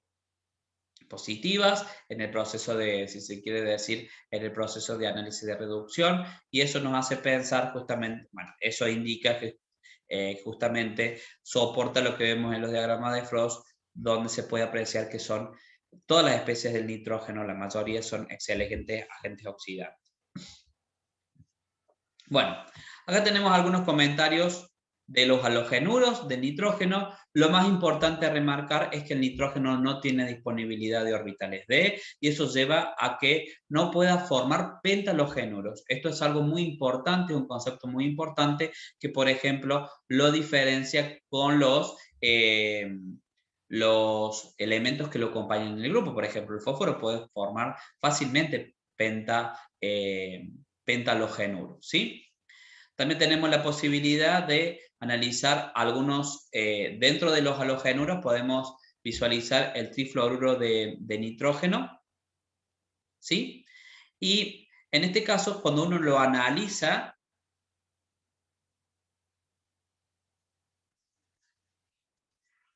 [SPEAKER 1] positivas en el proceso de, si se quiere decir, en el proceso de análisis de reducción, y eso nos hace pensar justamente, bueno, eso indica que justamente soporta lo que vemos en los diagramas de Frost, donde se puede apreciar que son todas las especies del nitrógeno, la mayoría son excelentes agentes oxidantes. Bueno, acá tenemos algunos comentarios de los halogenuros de nitrógeno. Lo más importante a remarcar es que el nitrógeno no tiene disponibilidad de orbitales D, y eso lleva a que no pueda formar pentalogenuros. Esto es algo muy importante, un concepto muy importante que, por ejemplo, lo diferencia con los elementos que lo acompañan en el grupo. Por ejemplo, el fósforo puede formar fácilmente pentalogenuros, ¿sí? También tenemos la posibilidad de analizar algunos, dentro de los halogenuros podemos visualizar el trifluoruro de nitrógeno, ¿sí? Y en este caso, cuando uno lo analiza,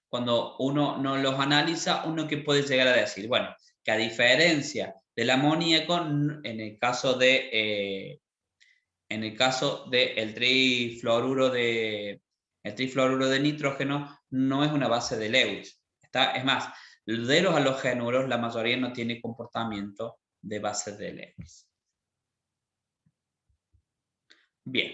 [SPEAKER 1] cuando uno no los analiza, uno que puede llegar a decir, bueno, que a diferencia del amoníaco, en el caso del trifluoruro de El trifluoruro de nitrógeno no es una base de Lewis. Es más, de los halogenuros la mayoría no tiene comportamiento de bases de Lewis. Bien,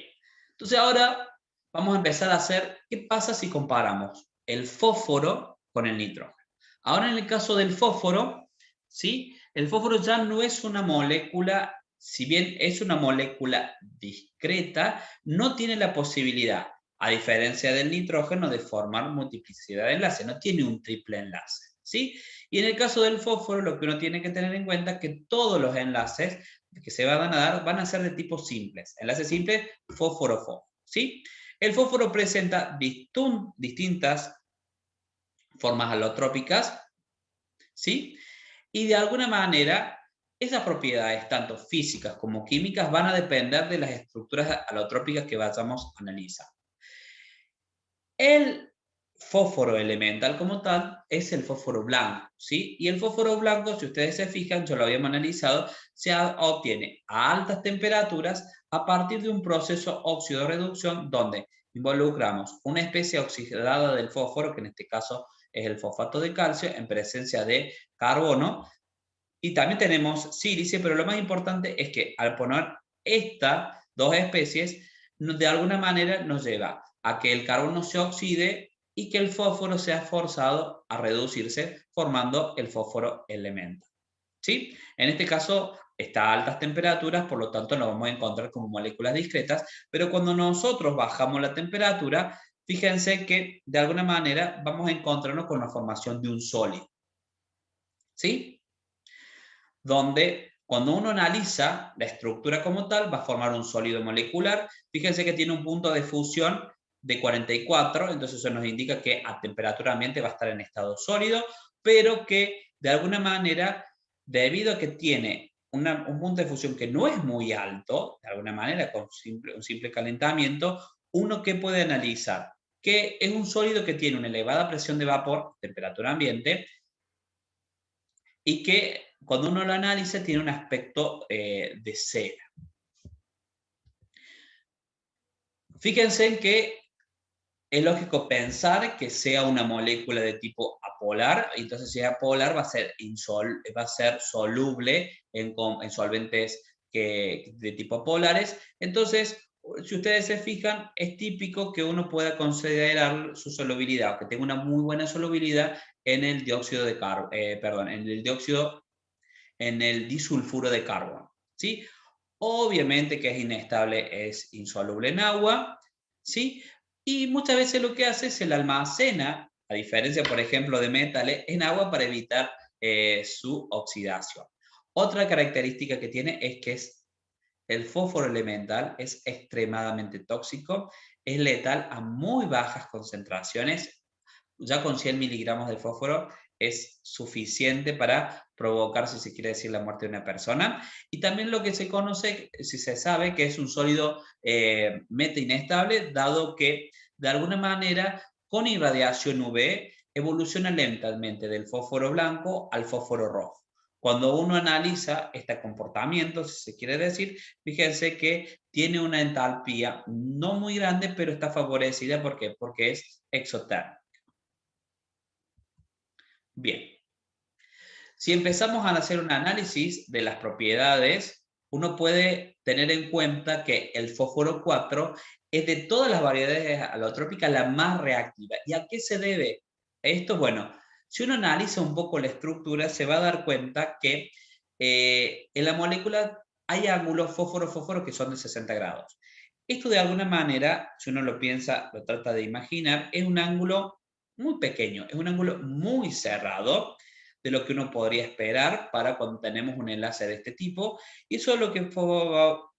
[SPEAKER 1] entonces ahora vamos a empezar a hacer qué pasa si comparamos el fósforo con el nitrógeno. Ahora en el caso del fósforo, ¿sí? El fósforo ya no es una molécula, si bien es una molécula discreta, no tiene la posibilidad, a diferencia del nitrógeno, de formar multiplicidad de enlaces, no tiene un triple enlace, ¿sí? Y en el caso del fósforo, lo que uno tiene que tener en cuenta es que todos los enlaces que se van a dar van a ser de tipo simples. Enlace simple, fósforo-fósforo, ¿sí? El fósforo presenta distintas formas alotrópicas, ¿sí? Y de alguna manera, esas propiedades, tanto físicas como químicas, van a depender de las estructuras alotrópicas que vayamos a analizar. El fósforo elemental como tal es el fósforo blanco, ¿sí? Y el fósforo blanco, si ustedes se fijan, yo lo habíamos analizado, se obtiene a altas temperaturas a partir de un proceso óxido-reducción donde involucramos una especie oxidada del fósforo, que en este caso es el fosfato de calcio, en presencia de carbono, y también tenemos sílice, pero lo más importante es que al poner estas dos especies, de alguna manera nos lleva a que el carbono se oxide y que el fósforo sea forzado a reducirse, formando el fósforo elemento. ¿Sí? En este caso está a altas temperaturas, por lo tanto lo vamos a encontrar como moléculas discretas, pero cuando nosotros bajamos la temperatura, fíjense que de alguna manera vamos a encontrarnos con la formación de un sólido. ¿Sí? Donde cuando uno analiza la estructura como tal, va a formar un sólido molecular. Fíjense que tiene un punto de fusión de 44, entonces eso nos indica que a temperatura ambiente va a estar en estado sólido, pero que de alguna manera, debido a que tiene un punto de fusión que no es muy alto, de alguna manera con un simple calentamiento, uno que puede analizar que es un sólido que tiene una elevada presión de vapor, temperatura ambiente, y que cuando uno lo analiza tiene un aspecto de cera. Fíjense en que es lógico pensar que sea una molécula de tipo apolar, entonces si es apolar va a ser soluble en solventes de tipo polares. Entonces, si ustedes se fijan, es típico que uno pueda considerar su solubilidad, que tenga una muy buena solubilidad en el dióxido de carbono, en el disulfuro de carbono, ¿sí? Obviamente que es inestable, es insoluble en agua, ¿sí? Y muchas veces lo que hace es el almacena, a diferencia, por ejemplo, de metales, en agua para evitar su oxidación. Otra característica que tiene es que el fósforo elemental es extremadamente tóxico, es letal a muy bajas concentraciones, ya con 100 miligramos de fósforo es suficiente para provocar, si se quiere decir, la muerte de una persona. Y también lo que se conoce, si se sabe, que es un sólido meta inestable, dado que de alguna manera con irradiación UV evoluciona lentamente del fósforo blanco al fósforo rojo. Cuando uno analiza este comportamiento, si se quiere decir, fíjense que tiene una entalpía no muy grande, pero está favorecida. ¿Por qué? Porque es exotérmica. Bien, si empezamos a hacer un análisis de las propiedades, uno puede tener en cuenta que el fósforo 4 es de todas las variedades alotrópicas la más reactiva. ¿Y a qué se debe esto? Bueno, si uno analiza un poco la estructura, se va a dar cuenta que en la molécula hay ángulos fósforo-fósforo que son de 60 grados. Esto de alguna manera, si uno lo piensa, lo trata de imaginar, es un ángulo muy pequeño, es un ángulo muy cerrado de lo que uno podría esperar para cuando tenemos un enlace de este tipo. Y eso es lo que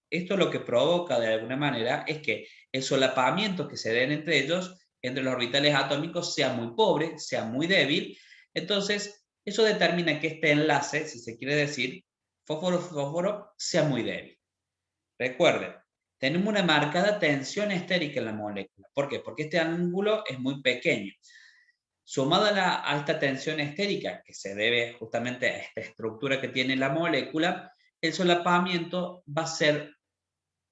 [SPEAKER 1] esto lo que provoca de alguna manera es que el solapamiento que se den entre ellos, entre los orbitales atómicos, sea muy pobre, sea muy débil. Entonces, eso determina que este enlace, si se quiere decir, fósforo-fósforo, sea muy débil. Recuerden, tenemos una marcada tensión estérica en la molécula. ¿Por qué? Porque este ángulo es muy pequeño. Sumada a esta tensión estérica, que se debe justamente a esta estructura que tiene la molécula, el solapamiento va a ser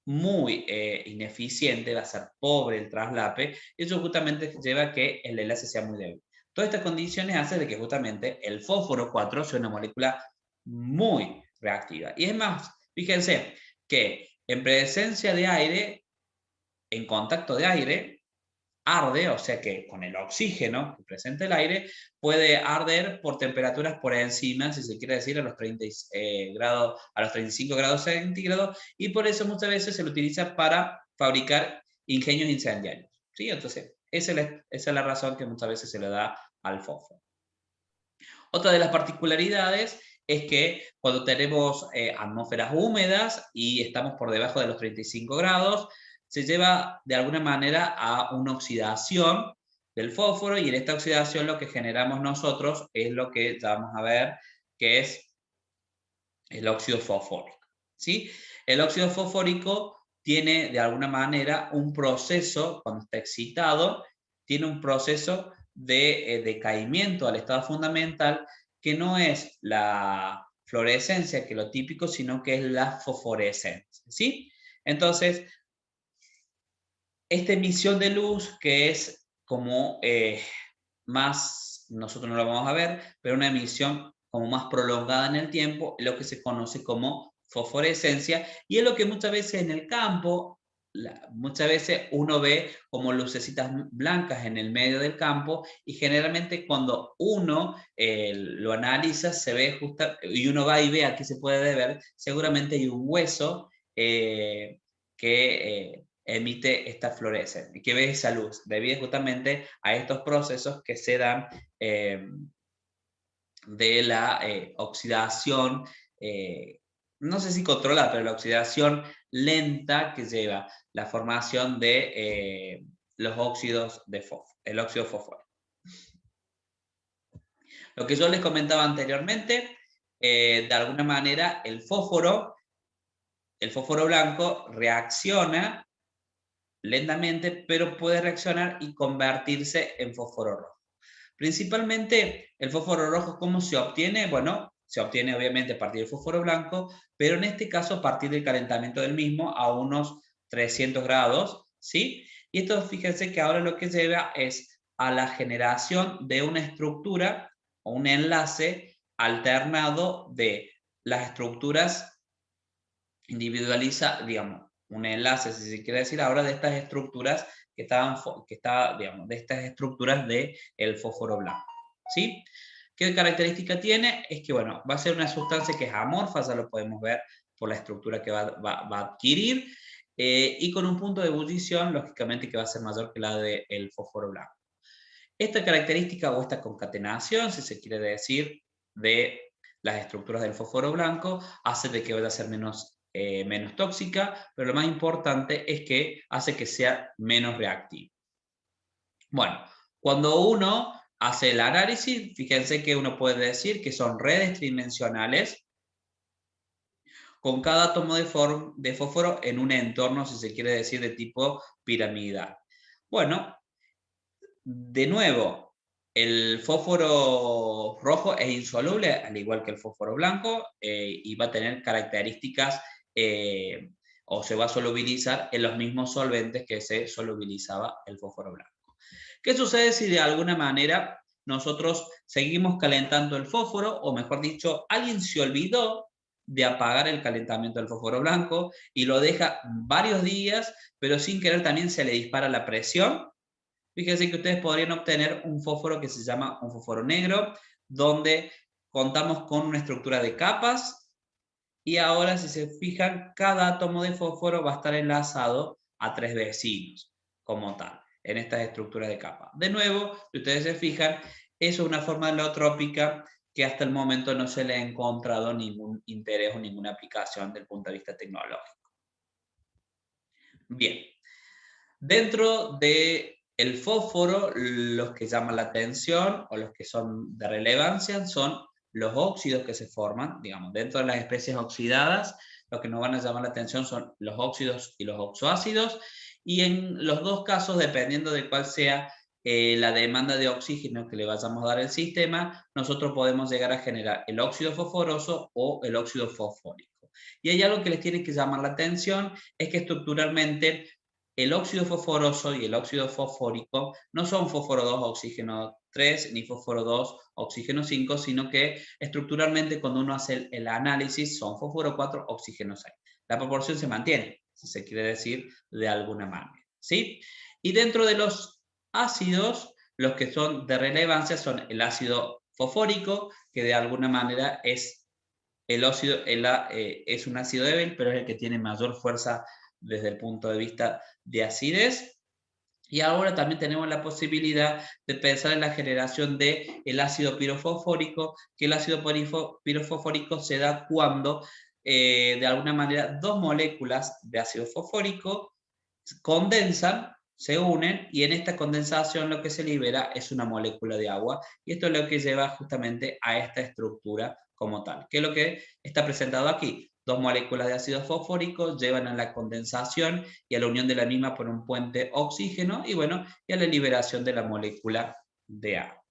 [SPEAKER 1] muy ineficiente, va a ser pobre el traslape, y eso justamente lleva a que el enlace sea muy débil. Todas estas condiciones hacen de que justamente el fósforo 4 sea una molécula muy reactiva. Y es más, fíjense que en presencia de aire, en contacto de aire, arde, o sea que con el oxígeno que presenta el aire, puede arder por temperaturas por encima, si se quiere decir, a los 30 grados, a los 35 grados centígrados, y por eso muchas veces se lo utiliza para fabricar ingenios incendiarios. ¿Sí? Entonces, esa es la razón que muchas veces se le da al fósforo. Otra de las particularidades es que cuando tenemos atmósferas húmedas y estamos por debajo de los 35 grados, se lleva de alguna manera a una oxidación del fósforo, y en esta oxidación lo que generamos nosotros es lo que ya vamos a ver, que es el óxido fosfórico. ¿Sí? El óxido fosfórico tiene de alguna manera un proceso, cuando está excitado, tiene un proceso de decaimiento al estado fundamental, que no es la fluorescencia, que es lo típico, sino que es la fosforescencia. ¿Sí? Entonces, esta emisión de luz, que es como más, nosotros no lo vamos a ver, pero una emisión como más prolongada en el tiempo, es lo que se conoce como fosforescencia, y es lo que muchas veces en el campo, muchas veces uno ve como lucecitas blancas en el medio del campo, y generalmente cuando uno lo analiza, se ve justo, y uno va y ve a qué se puede ver, seguramente hay un hueso que emite esta fluorescencia, y que ve esa luz, debido justamente a estos procesos que se dan de la oxidación, no sé si controlada, pero la oxidación lenta que lleva la formación de los óxidos de fósforo, el óxido fosfórico. Lo que yo les comentaba anteriormente, de alguna manera el fósforo blanco reacciona lentamente, pero puede reaccionar y convertirse en fósforo rojo. Principalmente el fósforo rojo, ¿cómo se obtiene? Bueno, se obtiene obviamente a partir del fósforo blanco, pero en este caso a partir del calentamiento del mismo a unos 300 grados, ¿sí? Y esto, fíjense que ahora lo que lleva es a la generación de una estructura o un enlace alternado de las estructuras individualiza, digamos, un enlace, si se quiere decir ahora, de estas estructuras digamos, de estas estructuras del fósforo blanco. ¿Sí? ¿Qué característica tiene? Es que, bueno, va a ser una sustancia que es amorfa, ya lo podemos ver por la estructura que va a adquirir, y con un punto de ebullición, lógicamente, que va a ser mayor que la del fósforo blanco. Esta característica o esta concatenación, si se quiere decir, de las estructuras del fósforo blanco, hace de que vaya a ser menos tóxica, pero lo más importante es que hace que sea menos reactiva. Bueno, cuando uno hace el análisis, fíjense que uno puede decir que son redes tridimensionales con cada átomo de fósforo en un entorno, si se quiere decir, de tipo piramidal. Bueno, de nuevo, el fósforo rojo es insoluble, al igual que el fósforo blanco, y va a tener características o se va a solubilizar en los mismos solventes que se solubilizaba el fósforo blanco. ¿Qué sucede si de alguna manera nosotros seguimos calentando el fósforo, o mejor dicho, alguien se olvidó de apagar el calentamiento del fósforo blanco y lo deja varios días, pero sin querer también se le dispara la presión? Fíjense que ustedes podrían obtener un fósforo que se llama un fósforo negro, donde contamos con una estructura de capas, y ahora, si se fijan, cada átomo de fósforo va a estar enlazado a 3 vecinos, como tal, en estas estructuras de capa. De nuevo, si ustedes se fijan, eso es una forma alotrópica que hasta el momento no se le ha encontrado ningún interés o ninguna aplicación desde el punto de vista tecnológico. Bien, dentro de el fósforo, los que llaman la atención o los que son de relevancia son los óxidos que se forman, digamos, dentro de las especies oxidadas, lo que nos van a llamar la atención son los óxidos y los oxoácidos, y en los dos casos, dependiendo de cuál sea la demanda de oxígeno que le vayamos a dar al sistema, nosotros podemos llegar a generar el óxido fosforoso o el óxido fosfórico. Y hay algo que les tiene que llamar la atención, es que estructuralmente el óxido fosforoso y el óxido fosfórico no son fósforo 2, oxígeno 3, ni fósforo 2, oxígeno 5, sino que estructuralmente cuando uno hace el análisis son fósforo 4, oxígeno 6. La proporción se mantiene, si se quiere decir de alguna manera, ¿sí? Y dentro de los ácidos, los que son de relevancia son el ácido fosfórico, que de alguna manera es es un ácido débil, pero es el que tiene mayor fuerza desde el punto de vista de acidez. Y ahora también tenemos la posibilidad de pensar en la generación del ácido pirofosfórico, que el ácido pirofosfórico se da cuando, de alguna manera, dos moléculas de ácido fosfórico condensan, se unen, y en esta condensación lo que se libera es una molécula de agua, y esto es lo que lleva justamente a esta estructura como tal, que es lo que está presentado aquí. Dos moléculas de ácido fosfórico llevan a la condensación y a la unión de la misma por un puente oxígeno, y bueno, y a la liberación de la molécula de agua.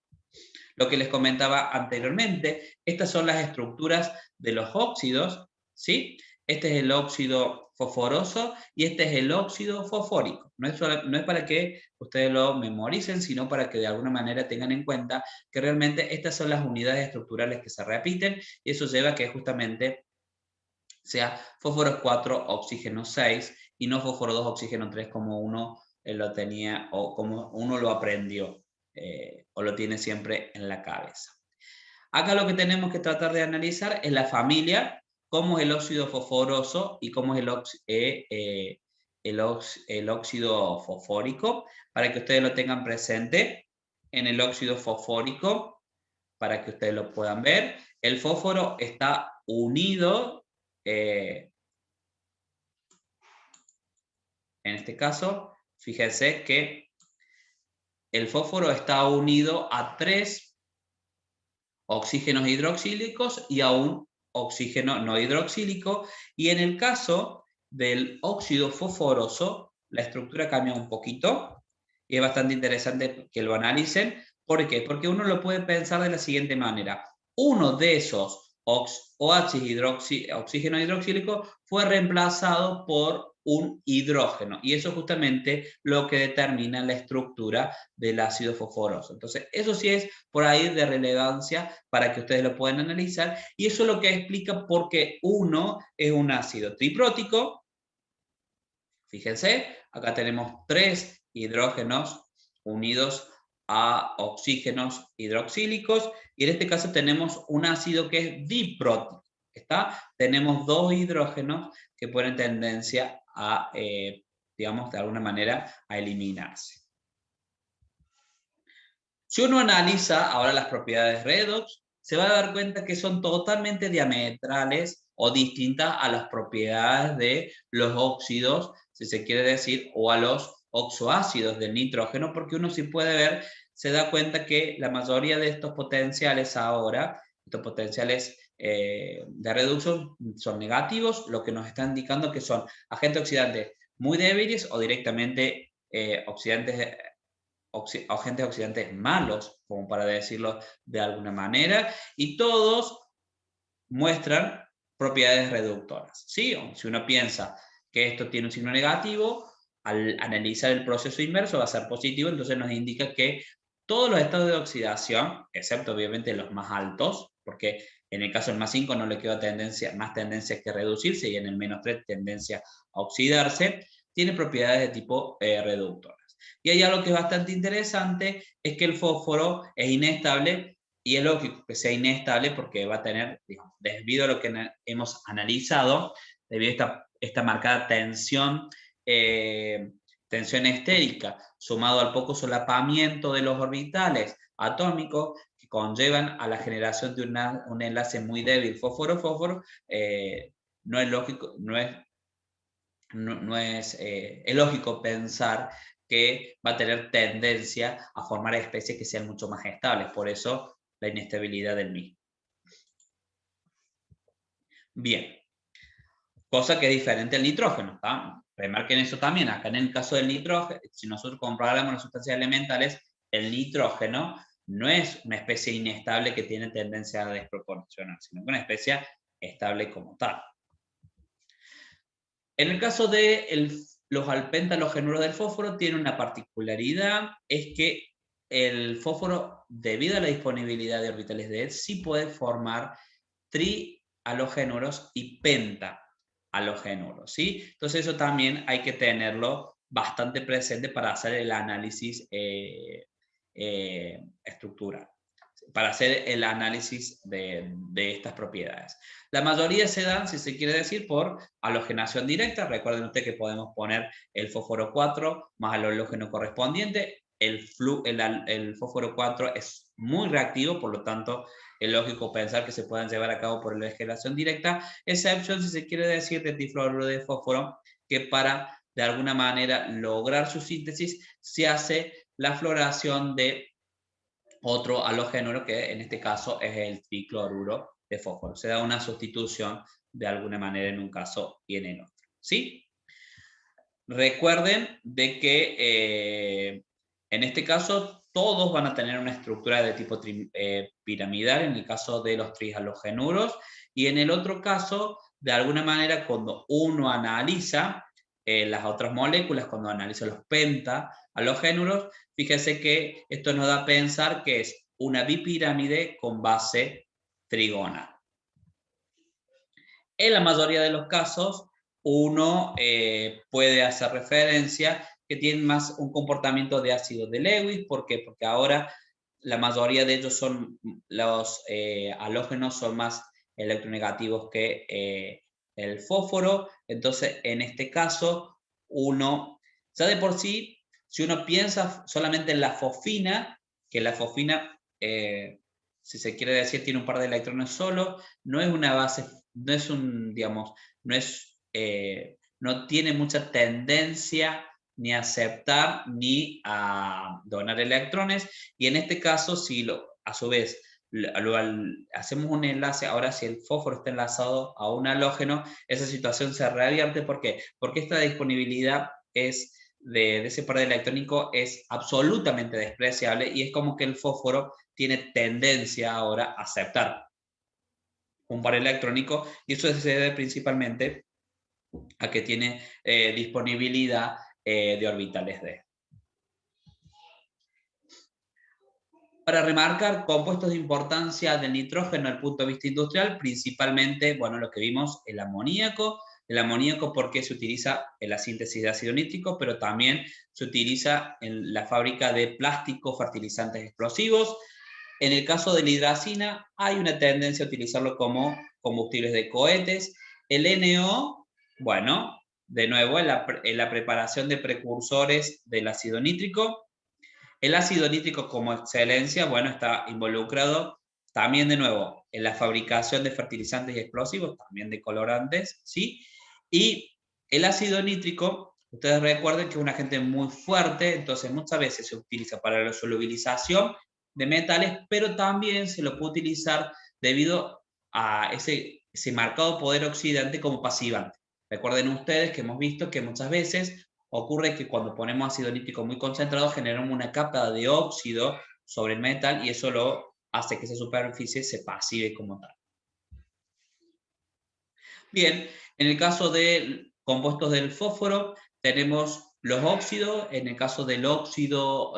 [SPEAKER 1] Lo que les comentaba anteriormente, estas son las estructuras de los óxidos, ¿sí? Este es el óxido fosforoso y este es el óxido fosfórico. No es para que ustedes lo memoricen, sino para que de alguna manera tengan en cuenta que realmente estas son las unidades estructurales que se repiten, y eso lleva a que justamente sea fósforo 4, oxígeno 6, y no fósforo 2, oxígeno 3 como uno lo tenía o como uno lo aprendió o lo tiene siempre en la cabeza. Acá lo que tenemos que tratar de analizar es la familia, cómo es el óxido fosforoso y cómo es el óxido fosfórico, para que ustedes lo tengan presente. En el óxido fosfórico, para que ustedes lo puedan ver, el fósforo está unido, en este caso, fíjense que el fósforo está unido a 3 oxígenos hidroxílicos y a un oxígeno no hidroxílico, y en el caso del óxido fosforoso la estructura cambia un poquito y es bastante interesante que lo analicen. ¿Por qué? Porque uno lo puede pensar de la siguiente manera: uno de esos OH oxígeno hidroxílico fue reemplazado por un hidrógeno, y eso es justamente lo que determina la estructura del ácido fosforoso. Entonces, eso sí es por ahí de relevancia para que ustedes lo puedan analizar, y eso es lo que explica por qué uno es un ácido triprótico. Fíjense, acá tenemos 3 hidrógenos unidos a oxígenos hidroxílicos, y en este caso tenemos un ácido que es diprótico. ¿Está? Tenemos 2 hidrógenos que ponen tendencia a, digamos, de alguna manera, a eliminarse. Si uno analiza ahora las propiedades redox, se va a dar cuenta que son totalmente diametrales o distintas a las propiedades de los óxidos, si se quiere decir, o a los oxoácidos del nitrógeno, porque uno sí puede ver, se da cuenta que la mayoría de estos potenciales ahora, estos potenciales de reducción, son negativos, lo que nos está indicando que son agentes oxidantes muy débiles o directamente agentes oxidantes malos, como para decirlo de alguna manera, y todos muestran propiedades reductoras, ¿sí? Si uno piensa que esto tiene un signo negativo, al analizar el proceso inverso va a ser positivo, entonces nos indica que todos los estados de oxidación, excepto obviamente los más altos, porque en el caso del más 5 no le queda más tendencia que reducirse, y en el menos 3 tendencia a oxidarse, tiene propiedades de tipo reductor. Y hay algo que es bastante interesante, es que el fósforo es inestable, y es lógico que sea inestable porque va a tener, digamos, debido a lo que hemos analizado, debido a esta marcada tensión estérica, sumado al poco solapamiento de los orbitales atómicos que conllevan a la generación de un enlace muy débil fósforo-fósforo, no es lógico, es lógico pensar que va a tener tendencia a formar especies que sean mucho más estables, por eso la inestabilidad del mismo. Bien, cosa que es diferente al nitrógeno, ¿tá? Remarquen eso también, acá en el caso del nitrógeno, si nosotros comparamos las sustancias elementales, el nitrógeno no es una especie inestable que tiene tendencia a desproporcionar, sino que una especie estable como tal. En el caso de los pentahalogenuros del fósforo, tiene una particularidad, es que el fósforo, debido a la disponibilidad de orbitales de EDS, sí puede formar trihalogénuros y pentahalogenuros, ¿sí? Entonces eso también hay que tenerlo bastante presente para hacer el análisis estructural, para hacer el análisis de estas propiedades. La mayoría se dan, si se quiere decir, por halogenación directa. Recuerden ustedes que podemos poner el fósforo 4 más el halógeno correspondiente. El fósforo 4 es muy reactivo, por lo tanto es lógico pensar que se puedan llevar a cabo por la halogenación directa, excepción, si se quiere decir, de difluoruro de fósforo, que para de alguna manera lograr su síntesis se hace la floración de otro halogénuro, que en este caso es el tricloruro de fósforo. Se da una sustitución de alguna manera en un caso y en el otro, ¿sí? Recuerden de que en este caso todos van a tener una estructura de tipo piramidal en el caso de los trihalogenuros, y en el otro caso, de alguna manera, cuando uno analiza las otras moléculas, cuando analiza los pentahalogenuros, fíjese que esto nos da a pensar que es una bipirámide con base trigonal. En la mayoría de los casos, uno puede hacer referencia que tienen más un comportamiento de ácido de Lewis. ¿Por qué? Porque ahora la mayoría de ellos son, los halógenos son más electronegativos que el fósforo. Entonces, en este caso, uno, ya de por sí, si uno piensa solamente en la fosfina, que la fosfina, si se quiere decir, tiene un par de electrones solo, no es una base, no es un, digamos, no tiene mucha tendencia ni a aceptar ni a donar electrones, y en este caso, si a su vez hacemos un enlace, ahora si el fósforo está enlazado a un halógeno, esa situación se revierte. ¿Por qué? Porque esta disponibilidad de ese par electrónico es absolutamente despreciable, y es como que el fósforo tiene tendencia ahora a aceptar un par electrónico, y eso se debe principalmente a que tiene disponibilidad de orbitales D. Para remarcar compuestos de importancia del nitrógeno desde el punto de vista industrial, principalmente, bueno, lo que vimos, el amoníaco porque se utiliza en la síntesis de ácido nítrico, pero también se utiliza en la fábrica de plásticos, fertilizantes explosivos. En el caso de la hidracina, hay una tendencia a utilizarlo como combustibles de cohetes. El NO, bueno, de nuevo, en la preparación de precursores del ácido nítrico. El ácido nítrico como excelencia, bueno, está involucrado también, de nuevo, en la fabricación de fertilizantes y explosivos, también de colorantes, ¿sí? Y el ácido nítrico, ustedes recuerden que es un agente muy fuerte, entonces muchas veces se utiliza para la solubilización de metales, pero también se lo puede utilizar debido a ese marcado poder oxidante como pasivante. Recuerden ustedes que hemos visto que muchas veces ocurre que cuando ponemos ácido nítrico muy concentrado generamos una capa de óxido sobre el metal, y eso lo hace que esa superficie se pasive como tal. Bien, en el caso de compuestos del fósforo tenemos los óxidos. En el caso del óxido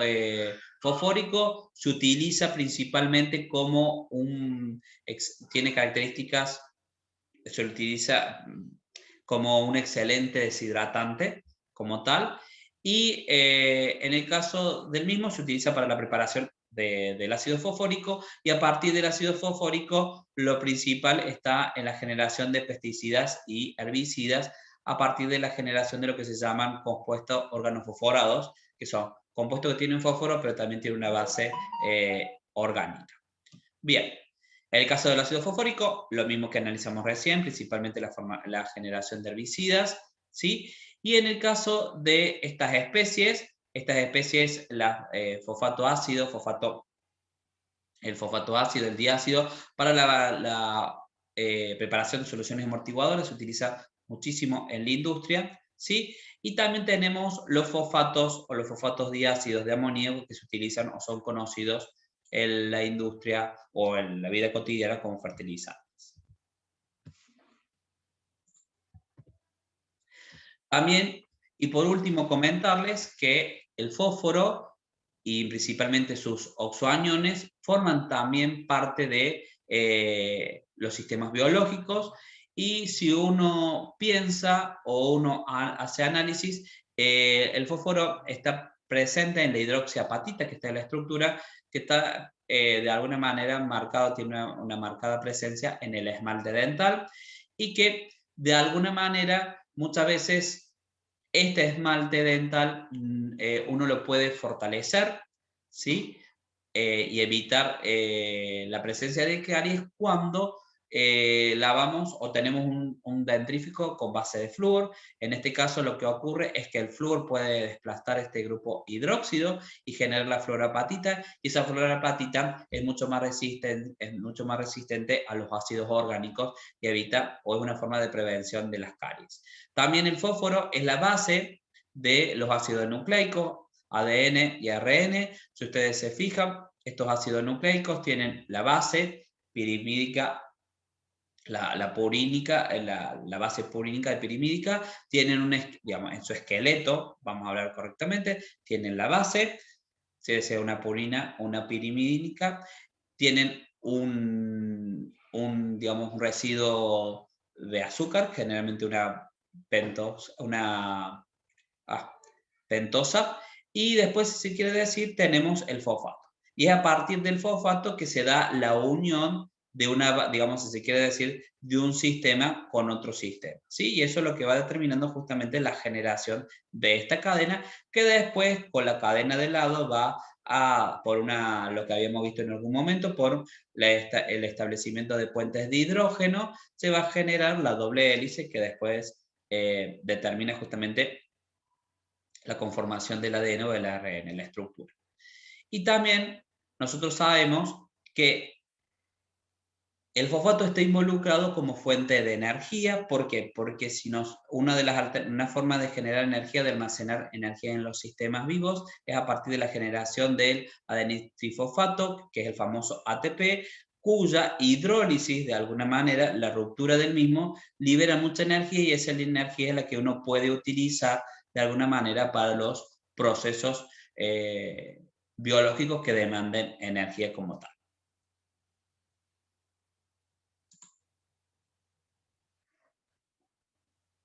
[SPEAKER 1] fosfórico se utiliza principalmente como tiene características, se utiliza como un excelente deshidratante como tal, y en el caso del mismo se utiliza para la preparación del ácido fosfórico, y a partir del ácido fosfórico lo principal está en la generación de pesticidas y herbicidas a partir de la generación de lo que se llaman compuestos organofosforados, que son compuestos que tienen fósforo pero también tienen una base orgánica. Bien, en el caso del ácido fosfórico, lo mismo que analizamos recién, principalmente la generación de herbicidas, ¿sí? Y en el caso de estas especies, fosfato ácido, el fosfato ácido, el diácido, para la preparación de soluciones amortiguadoras se utiliza muchísimo en la industria, ¿sí? Y también tenemos los fosfatos o los fosfatos diácidos de amoníaco, que se utilizan o son conocidos en la industria o en la vida cotidiana como fertilizantes. También, y por último, comentarles que el fósforo y principalmente sus oxoaniones forman también parte de los sistemas biológicos, y si uno piensa o uno hace análisis, el fósforo está presente en la hidroxiapatita, que está en la estructura, que está de alguna manera marcado, tiene una marcada presencia en el esmalte dental, y que de alguna manera muchas veces este esmalte dental uno lo puede fortalecer, ¿sí? Y evitar la presencia de caries cuando lavamos o tenemos un dentrífico con base de flúor. En este caso lo que ocurre es que el flúor puede desplazar este grupo hidróxido y generar la fluorapatita, y esa fluorapatita es mucho más resistente a los ácidos orgánicos y evita, o es una forma de prevención de las caries. También el fósforo es la base de los ácidos nucleicos, ADN y ARN. Si ustedes se fijan, estos ácidos nucleicos tienen la base pirimídica, la purínica, la base purínica y pirimídica, tienen digamos, en su esqueleto, vamos a hablar correctamente, tienen la base, sea una purina o una pirimídica, tienen digamos, un residuo de azúcar, generalmente una pentosa, y después, si quiere decir, tenemos el fosfato. Y es a partir del fosfato que se da la unión de una, digamos, si se quiere decir, de un sistema con otro sistema, ¿sí? Y eso es lo que va determinando justamente la generación de esta cadena, que después, con la cadena de lado, va por lo que habíamos visto en algún momento, por el establecimiento de puentes de hidrógeno, se va a generar la doble hélice que después determina justamente la conformación del ADN o del ARN, la estructura. Y también nosotros sabemos que el fosfato está involucrado como fuente de energía. ¿Por qué? Porque una forma de generar energía, de almacenar energía en los sistemas vivos, es a partir de la generación del adenosifosfato, que es el famoso ATP, cuya hidrólisis, de alguna manera, la ruptura del mismo, libera mucha energía, y esa energía es la que uno puede utilizar de alguna manera para los procesos biológicos que demanden energía como tal.